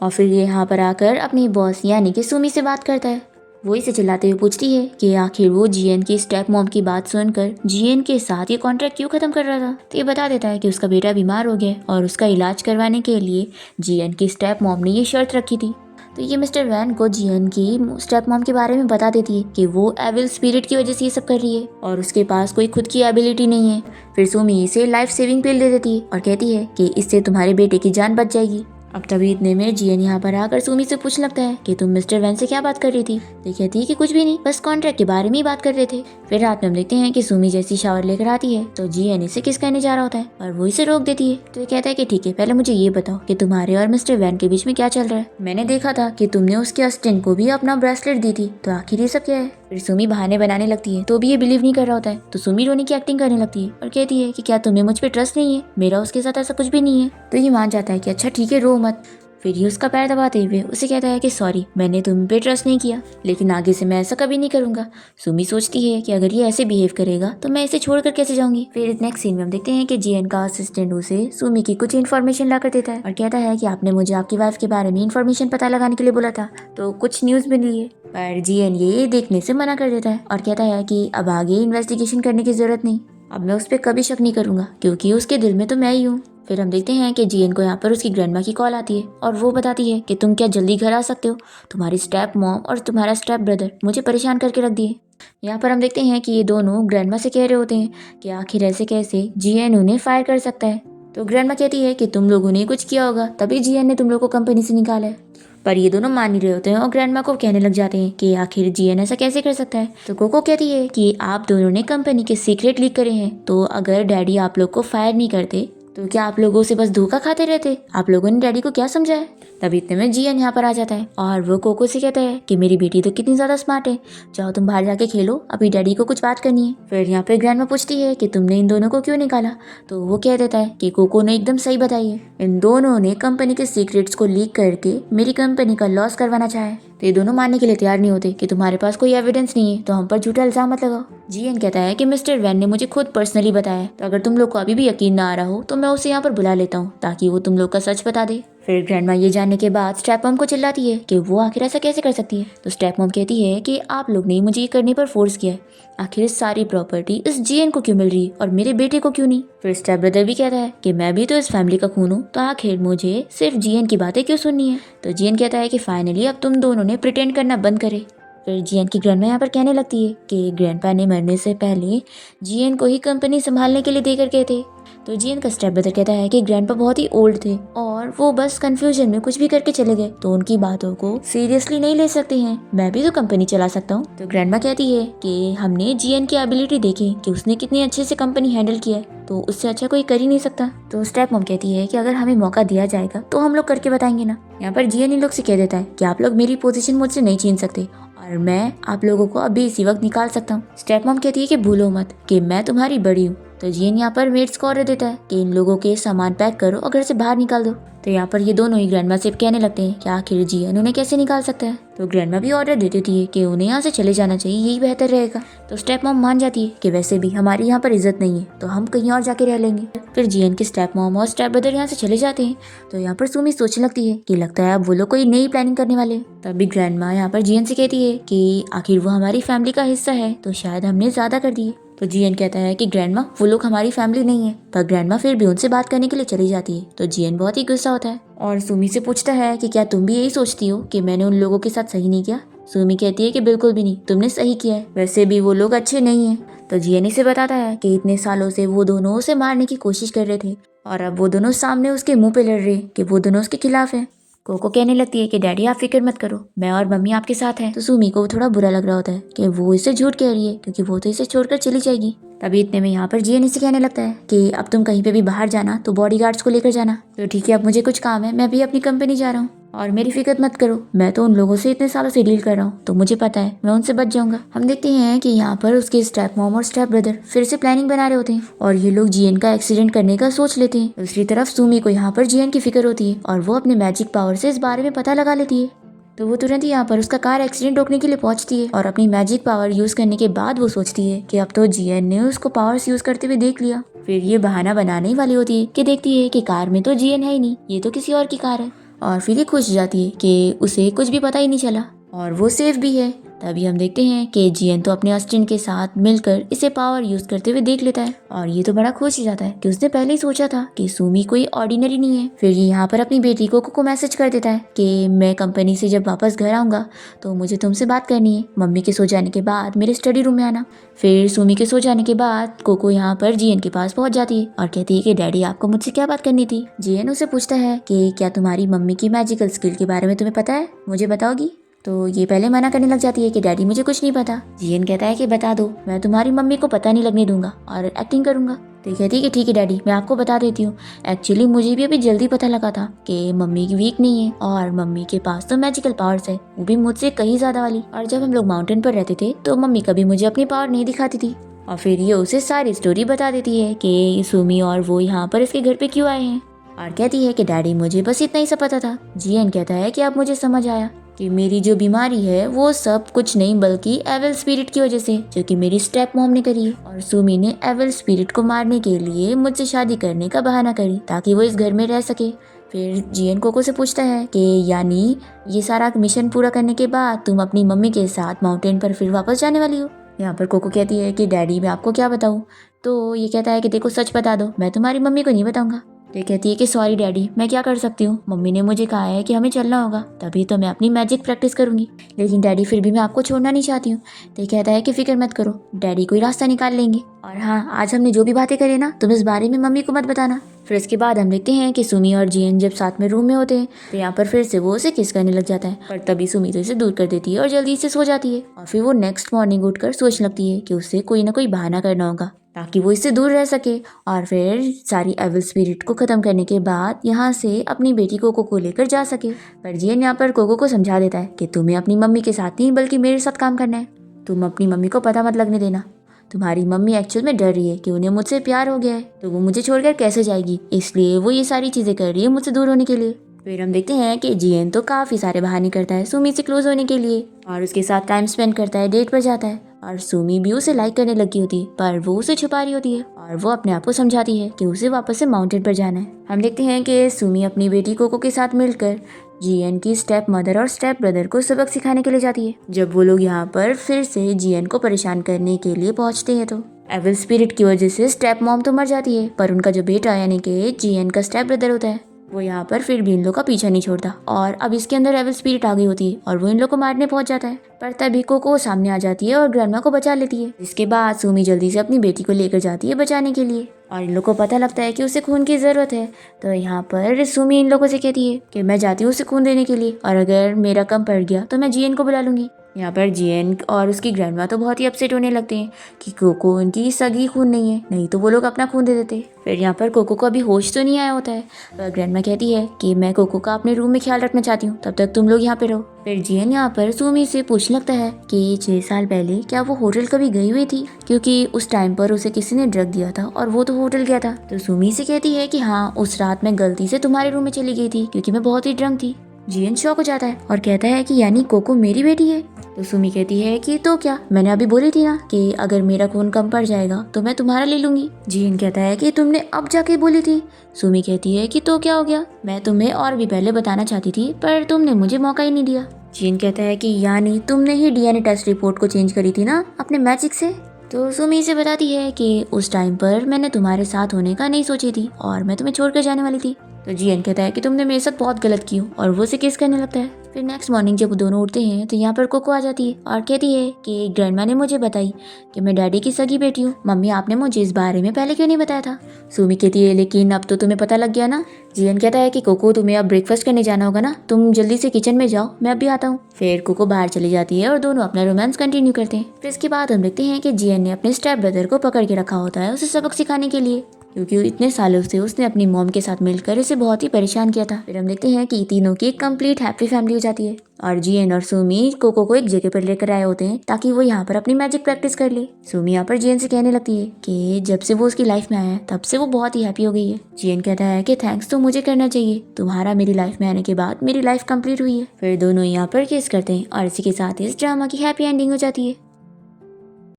और फिर ये यहाँ पर आकर अपनी बॉस यानी कि सुमी से बात करता है। वो इसे चिल्लाते हुए पूछती है कि आखिर वो जीएन की स्टेप मॉम की बात सुनकर जीएन के साथ ये कॉन्ट्रैक्ट क्यों खत्म कर रहा था। तो ये बता देता है कि उसका बेटा बीमार हो गया और उसका इलाज करवाने के लिए जीएन की स्टेप मॉम ने ये शर्त रखी थी। तो ये मिस्टर वैन को जीएन की स्टेप मॉम के बारे में बता देती है कि वो एविल स्पिरिट की वजह से ये सब कर रही है और उसके पास कोई खुद की एबिलिटी नहीं है। फिर सुमी इसे लाइफ सेविंग पिल दे देती है और कहती है कि इससे तुम्हारे बेटे की जान बच जाएगी। अब तभी इतने में जीएन यहाँ पर आकर सुमी से पूछने लगता है कि तुम मिस्टर वैन से क्या बात कर रही थी। तो कहती है कि कुछ भी नहीं, बस कॉन्ट्रैक्ट के बारे में ही बात कर रहे थे। फिर रात में हम देखते हैं कि सुमी जैसी शावर लेकर आती है तो जीएन इसे किस कहने जा रहा होता है और वो इसे रोक देती है। तो ये कहता है कि ठीक है, पहले मुझे ये बताओ कि तुम्हारे और मिस्टर वैन के बीच में क्या चल रहा है। मैंने देखा था कि तुमने उसके असिस्टेंट को भी अपना ब्रेसलेट दी थी, तो आखिर ये सब क्या है। फिर सुमी बहाने बनाने लगती है तो भी ये बिलीव नहीं कर रहा होता है। तो सुमी रोने की एक्टिंग करने लगती है और कहती है कि क्या तुम्हें मुझ पर ट्रस्ट नहीं है, मेरा उसके साथ ऐसा कुछ भी नहीं है। तो ये मान जाता है कि अच्छा ठीक है, रो मत। फिर ये उसका पैर दबाते हुए उसे कहता है कि सॉरी, मैंने तुम पे ट्रस्ट नहीं किया, लेकिन आगे से मैं ऐसा कभी नहीं करूंगा। सुमी सोचती है कि अगर ये ऐसे बिहेव करेगा तो मैं इसे छोड़कर कैसे जाऊंगी। फिर नेक्स्ट सीन में हम देखते हैं कि जीएन का असिस्टेंट उसे सुमी की कुछ इन्फॉर्मेशन ला कर देता है और कहता है कि आपने मुझे आपकी वाइफ के बारे में इन्फॉर्मेशन पता लगाने के लिए बोला था, तो कुछ न्यूज मिली है। पर जीएन ये देखने से मना कर देता है और कहता है कि अब आगे इन्वेस्टिगेशन करने की जरूरत नहीं, अब मैं उस पर कभी शक नहीं करूंगा क्योंकि उसके दिल में तो मैं ही हूँ। फिर हम देखते हैं कि जीएन को यहाँ पर उसकी ग्रैंडमा की कॉल आती है और वो बताती है कि तुम क्या जल्दी घर आ सकते हो, तुम्हारी स्टेप मॉम और तुम्हारा स्टेप ब्रदर मुझे परेशान करके रख दिए। यहाँ पर हम देखते हैं कि ये दोनों ग्रैंडमा से कह रहे होते हैं कि आखिर ऐसे कैसे जीएन उन्हें फायर कर सकता है। तो ग्रैंडमा कहती है कि तुम लोगों ने कुछ किया होगा तभी जीएन ने तुम लोग को कंपनी से निकाला है। पर ये दोनों मान नहीं रहे होते हैं और ग्रैंडमा को कहने लग जाते हैं कि आखिर जीएन ऐसा कैसे कर सकता है। तो कोको कहती है कि आप दोनों ने कंपनी के सीक्रेट लीक करे हैं, तो अगर डैडी आप लोग को फायर नहीं करते तो क्या आप लोगों से बस धोखा खाते रहते, आप लोगों ने डैडी को क्या समझाया। तभी इतने में जीएन यहाँ पर आ जाता है और वो कोको से कहता है कि मेरी बेटी तो कितनी ज्यादा स्मार्ट है, जाओ तुम बाहर जाके खेलो, अभी डैडी को कुछ बात करनी है। फिर यहाँ पे ग्रैंडमा पूछती है कि तुमने इन दोनों को क्यों निकाला। तो वो कह देता है कि कोको ने एकदम सही बताई है, इन दोनों ने कंपनी के सीक्रेट्स को लीक करके मेरी कंपनी का लॉस करवाना चाहा है। तो ये दोनों मानने के लिए तैयार नहीं होते कि तुम्हारे पास कोई एविडेंस नहीं है तो हम पर झूठा इल्जाम मत लगाओ। जीएन कहता है कि मिस्टर वैन ने मुझे खुद पर्सनली बताया, तो अगर तुम लोग को अभी भी यकीन ना आ रहा हो तो मैं उसे यहाँ पर बुला लेता हूँ ताकि वो तुम लोग का सच बता दे। फिर ग्रैंडमा ये जानने के बाद स्टेप मॉम को चिल्लाती है कि वो आखिर ऐसा कैसे कर सकती है। तो स्टेप मॉम कहती है कि आप लोग ने मुझे ये करने पर फोर्स किया है, आखिर सारी प्रॉपर्टी इस जीएन को क्यों मिल रही है और मेरे बेटे को क्यों नहीं। फिर स्टेप ब्रदर भी कहता है कि मैं भी तो इस फैमिली का खून हूँ, तो आखिर मुझे सिर्फ जीएन की बातें क्यों सुननी है। तो जीएन कहता है कि फाइनली अब तुम दोनों ने प्रिटेंड करना बंद करे। फिर जीएन की ग्रैंडमा यहाँ पर कहने लगती है कि ग्रैंडपा ने मरने से पहले जीएन को ही कंपनी संभालने के लिए देकर गए थे। तो जीएन का स्टेप ब्रदर कहता है कि ग्रैंडपा बहुत ही ओल्ड थे और वो बस कंफ्यूजन में कुछ भी करके चले गए, तो उनकी बातों को सीरियसली नहीं ले सकते हैं, मैं भी तो कंपनी चला सकता हूँ। तो ग्रैंडमा कहती है कि हमने जीएन की एबिलिटी देखी कि उसने कितनी अच्छे से कंपनी हैंडल किया है, तो उससे अच्छा कोई कर ही नहीं सकता। तो स्टेप मॉम कहती है कि अगर हमें मौका दिया जाएगा तो हम लोग करके बताएंगे ना। यहाँ पर जीएन इन लोग से कह देता है कि आप लोग मेरी पोजीशन मुझसे नहीं छीन सकते और मैं आप लोगों को अभी इसी वक्त निकाल सकता हूँ। स्टेप मॉम कहती है कि भूलो मत कि मैं तुम्हारी बड़ी हूँ। तो जीएन यहाँ पर मेड्स को ऑर्डर देता है कि इन लोगों के सामान पैक करो और घर से बाहर निकाल दो। तो यहाँ पर ये दोनों ही ग्रैंडमा से कहने लगते हैं कि आखिर जीएन उन्हें कैसे निकाल सकता है। तो ग्रैंडमा भी ऑर्डर दे देती है कि उन्हें यहाँ से चले जाना चाहिए, यही बेहतर रहेगा। तो स्टेप मॉम मान जाती है कि वैसे भी हमारी यहाँ पर इज्जत नहीं है तो हम कहीं और जाके रह लेंगे। फिर जीएन के स्टेप मॉम और स्टेप ब्रदर यहाँ से चले जाते हैं। तो यहाँ पर सुमी सोचने लगती है कि लगता है अब वो लोग कोई नई प्लानिंग करने वाले। तभी ग्रैंडमा यहाँ पर जीएन से कहती है कि आखिर वो हमारी फैमिली का हिस्सा है तो शायद हमने ज्यादा कर दिए। तो जियन कहता है कि ग्रैंडमा वो लोग हमारी फैमिली नहीं है, पर ग्रैंडमा फिर भी उनसे बात करने के लिए चली जाती है। तो जियन बहुत ही गुस्सा होता है और सुमी से पूछता है कि क्या तुम भी यही सोचती हो कि मैंने उन लोगों के साथ सही नहीं किया। सुमी कहती है कि बिल्कुल भी नहीं, तुमने सही किया है, वैसे भी वो लोग अच्छे नहीं है। तो जियन इसे बताता है कि इतने सालों से वो दोनों उसे मारने की कोशिश कर रहे थे और अब वो दोनों सामने उसके मुंह पे लड़ रहे कि वो दोनों उसके खिलाफ हैं। कोको कहने लगती है कि डैडी आप फिक्र मत करो, मैं और मम्मी आपके साथ हैं। तो सुमी को थोड़ा बुरा लग रहा होता है कि वो इसे झूठ कह रही है क्योंकि वो तो इसे छोड़कर चली जाएगी। तभी इतने में यहाँ पर जियन इसे कहने लगता है कि अब तुम कहीं पे भी बाहर जाना तो बॉडीगार्ड्स को लेकर जाना। तो ठीक है, अब मुझे कुछ काम है, मैं भी अपनी कंपनी जा रहा हूँ और मेरी फिक्र मत करो, मैं तो उन लोगों से इतने सालों से डील कर रहा हूँ तो मुझे पता है मैं उनसे बच जाऊंगा। हम देखते हैं कि यहाँ पर उसके स्टेप मॉम और स्टेप ब्रदर फिर से प्लानिंग बना रहे होते हैं और ये लोग जियन का एक्सीडेंट करने का सोच लेते हैं। दूसरी तरफ सुमी को यहाँ पर जियन की फिक्र होती है और वो अपने मैजिक पावर से इस बारे में पता लगा लेती है। तो वो तुरंत ही यहाँ पर उसका कार एक्सीडेंट रोकने के लिए पहुंचती है और अपनी मैजिक पावर यूज करने के बाद वो सोचती है कि अब तो जियन ने उसको पावर्स यूज करते हुए देख लिया। फिर ये बहाना बनाने वाली होती है कि देखती है कि कार में तो जियन है ही नहीं, ये तो किसी और की कार है। और फिर ये खुश जाती है कि उसे कुछ भी पता ही नहीं चला और वो सेफ भी है। तभी हम देखते हैं कि जियन तो अपने असिस्टेंट के साथ मिलकर इसे पावर यूज करते हुए देख लेता है और ये तो बड़ा खुश हो जाता है कि उसने पहले ही सोचा था कि सुमी कोई ऑर्डिनरी नहीं है। फिर ये यहाँ पर अपनी बेटी कोको को मैसेज कर देता है कि मैं कंपनी से जब वापस घर आऊंगा तो मुझे तुमसे बात करनी है, मम्मी के सो जाने के बाद मेरे स्टडी रूम में आना। फिर सुमी के सो जाने के बाद कोको यहाँ पर जियन के पास पहुंच जाती है और कहती है कि डैडी आपको मुझसे क्या बात करनी थी। जियन उसे पूछता है कि क्या तुम्हारी मम्मी की मैजिकल स्किल के बारे में तुम्हें पता है, मुझे बताओगी। तो ये पहले मना करने लग जाती है कि डैडी मुझे कुछ नहीं पता। जियन कहता है कि बता दो, मैं तुम्हारी मम्मी को पता नहीं लगने दूंगा और एक्टिंग करूंगा। तो कहती है कि ठीक है डैडी, मैं आपको बता देती हूँ। एक्चुअली मुझे भी अभी जल्दी पता लगा था कि मम्मी वीक नहीं है और मम्मी के पास तो मैजिकल पावर्स है, वो भी मुझसे कहीं ज्यादा वाली। और जब हम लोग माउंटेन पर रहते थे तो मम्मी कभी मुझे अपनी पावर नहीं दिखाती थी। और फिर ये उसे सारी स्टोरी बता देती है कि सुमी और वो यहाँ पर इसके घर पे क्यों आए हैं और कहती है कि डैडी मुझे बस इतना ही सब पता था। जियन कहता है कि अब मुझे समझ आया कि मेरी जो बीमारी है वो सब कुछ नहीं बल्कि एविल स्पिरिट की वजह से, जो कि मेरी स्टेप मॉम ने करी है और सुमी ने एविल स्पिरिट को मारने के लिए मुझसे शादी करने का बहाना करी ताकि वो इस घर में रह सके। फिर जियन कोको से पूछता है कि यानी ये सारा मिशन पूरा करने के बाद तुम अपनी मम्मी के साथ माउंटेन पर फिर वापस जाने वाली हो। यहाँ पर कोको कहती है कि डैडी मैं आपको क्या बताऊँ। तो ये कहता है कि देखो सच बता दो, मैं तुम्हारी मम्मी को नहीं बताऊंगा। तो कहती है कि सॉरी डैडी, मैं क्या कर सकती हूँ, मम्मी ने मुझे कहा है कि हमें चलना होगा, तभी तो मैं अपनी मैजिक प्रैक्टिस करूंगी, लेकिन डैडी फिर भी मैं आपको छोड़ना नहीं चाहती हूँ। तो कहता है कि फिक्र मत करो, डैडी कोई रास्ता निकाल लेंगे। और हाँ, आज हमने जो भी बातें करी ना तुम इस बारे में मम्मी को मत बताना। फिर इसके बाद हम देखते हैं कि सुमी और जियन जब साथ में रूम में होते हैं तो यहाँ पर फिर से वो उसे किस करने लग जाता है, पर तभी सुमी तो इसे दूर कर देती है और जल्दी से सो जाती है। और फिर वो नेक्स्ट मॉर्निंग उठकर सोचने लगती है कि उसे कोई ना कोई बहाना करना होगा ताकि वो इससे दूर रह सके। और फिर सारी एविल स्पिरिट को खत्म करने के बाद यहाँ से अपनी बेटी कोको को लेकर जा सके। पर जियन यहाँ पर कोको को समझा देता है कि तुम्हें अपनी मम्मी के साथ नहीं बल्कि मेरे साथ काम करना है, तुम अपनी मम्मी को पता मत लगने देना। तुम्हारी मम्मी एक्चुअल में डर रही है कि उन्हें मुझसे प्यार हो गया है तो वो मुझे छोड़कर कैसे जाएगी, इसलिए वो ये सारी चीजें कर रही है मुझसे दूर होने के लिए। फिर हम देखते हैं कि जियन तो काफी सारे बहाने करता है सुमी से क्लोज होने के लिए और उसके साथ टाइम स्पेंड करता है, डेट पर जाता है और सुमी भी उसे लाइक करने लगी होती है, पर वो उसे छुपा रही होती है और वो अपने आप को समझाती है कि उसे वापस से माउंटेन पर जाना है। हम देखते हैं कि सुमी अपनी बेटी कोको के साथ मिलकर जियन की स्टेप मदर और स्टेप ब्रदर को सबक सिखाने के लिए जाती है। जब वो लोग यहाँ पर फिर से जियन को परेशान करने के लिए पहुंचते हैं तो एविल स्पिरिट की वजह से स्टेप मॉम तो मर जाती है, पर उनका जो बेटा यानी कि जियन का स्टेप ब्रदर होता है वो यहाँ पर फिर भी इन लोग का पीछा नहीं छोड़ता और अब इसके अंदर एविल स्पिरिट आ गई होती है और वो इन लोग को मारने पहुंच जाता है। पर तभी कोको सामने आ जाती है और ग्रैंडमा को बचा लेती है, जिसके बाद सुमी जल्दी से अपनी बेटी को लेकर जाती है बचाने के लिए और इन लोग को पता लगता है कि उसे खून की जरूरत है। तो यहाँ पर सुमी इन लोगों से कहती है कि मैं जाती हूँ उसे खून देने के लिए और अगर मेरा कम पड़ गया तो मैं जियन को बुला लूंगी। यहाँ पर जियन और उसकी ग्रैंडमा तो बहुत ही अपसेट होने लगते हैं कि कोको उनकी सगी खून नहीं है, नहीं तो वो लोग अपना खून दे देते। फिर यहाँ पर कोको को अभी होश तो नहीं आया होता है, पर ग्रैंडमा कहती है कि मैं कोको का अपने रूम में ख्याल रखना चाहती हूँ, तब तक तुम लोग यहाँ पे रहो। फिर जियन यहाँ पर सुमी से पूछने लगता है कि 6 साल पहले क्या वो होटल कभी गई हुई थी, क्योंकि उस टाइम पर उसे किसी ने ड्रग दिया था और वो तो होटल गया था। तो सुमी से कहती है कि हाँ, उस रात मैं गलती से तुम्हारे रूम में चली गई थी क्योंकि मैं बहुत ही ड्रंक थी। जियन शॉक हो जाता है और कहता है कि यानी कोको मेरी बेटी है। तो सुमी कहती है कि तो क्या, मैंने अभी बोली थी ना कि अगर मेरा खून कम पड़ जाएगा तो मैं तुम्हारा ले लूंगी। जियन कहता है कि तुमने अब जाके बोली थी। सुमी कहती है कि तो क्या हो गया, मैं तुम्हें और भी पहले बताना चाहती थी पर तुमने मुझे मौका ही नहीं दिया। जियन कहता है कि यानी तुमने ही डीएनए टेस्ट रिपोर्ट को चेंज करी थी ना अपने मैजिक से। तो सुमी से बताती है कि उस टाइम पर मैंने तुम्हारे साथ होने का नहीं सोची थी और मैं तुम्हें छोड़कर जाने वाली थी। तो जियन कहता है कि तुमने मेरे साथ बहुत गलत की हो और वो उसे किस करने लगता है। फिर नेक्स्ट मॉर्निंग जब वो दोनों उठते हैं तो यहाँ पर कोको आ जाती है और कहती है कि ग्रैंडमा ने मुझे बताई कि मैं डैडी की सगी बेटी हूँ। मम्मी आपने मुझे इस बारे में पहले क्यों नहीं बताया था। सुमी कहती है लेकिन अब तो तुम्हें पता लग गया ना। जियन कहता है कि कोको तुम्हें अब ब्रेकफास्ट करने जाना होगा ना, तुम जल्दी से किचन में जाओ, मैं अभी आता हूँ। फिर कोको बाहर चली जाती है और दोनों अपना रोमांस कंटिन्यू करते हैं। फिर इसके बाद हम देखते हैं कि जियन ने अपने स्टेप ब्रदर को पकड़ के रखा होता है उसे सबक सिखाने के लिए, क्योंकि इतने सालों से उसने अपनी मॉम के साथ मिलकर उसे बहुत ही परेशान किया था। फिर हम देखते हैं कि तीनों की एक कंप्लीट हैप्पी फैमिली हो जाती है और जियन और सुमी कोको को एक जगह पर लेकर आए होते हैं ताकि वो यहाँ पर अपनी मैजिक प्रैक्टिस कर ले। सुमी यहाँ पर जियन से कहने लगती है कि जब से वो उसकी लाइफ में आया है तब से वो बहुत ही हैप्पी हो गई है। जियन कहता है कि थैंक्स तो मुझे करना चाहिए, तुम्हारा मेरी लाइफ में आने के बाद मेरी लाइफ कंप्लीट हुई है। फिर दोनों यहाँ पर किस करते हैं और इसी के साथ इस ड्रामा की हैप्पी एंडिंग हो जाती है।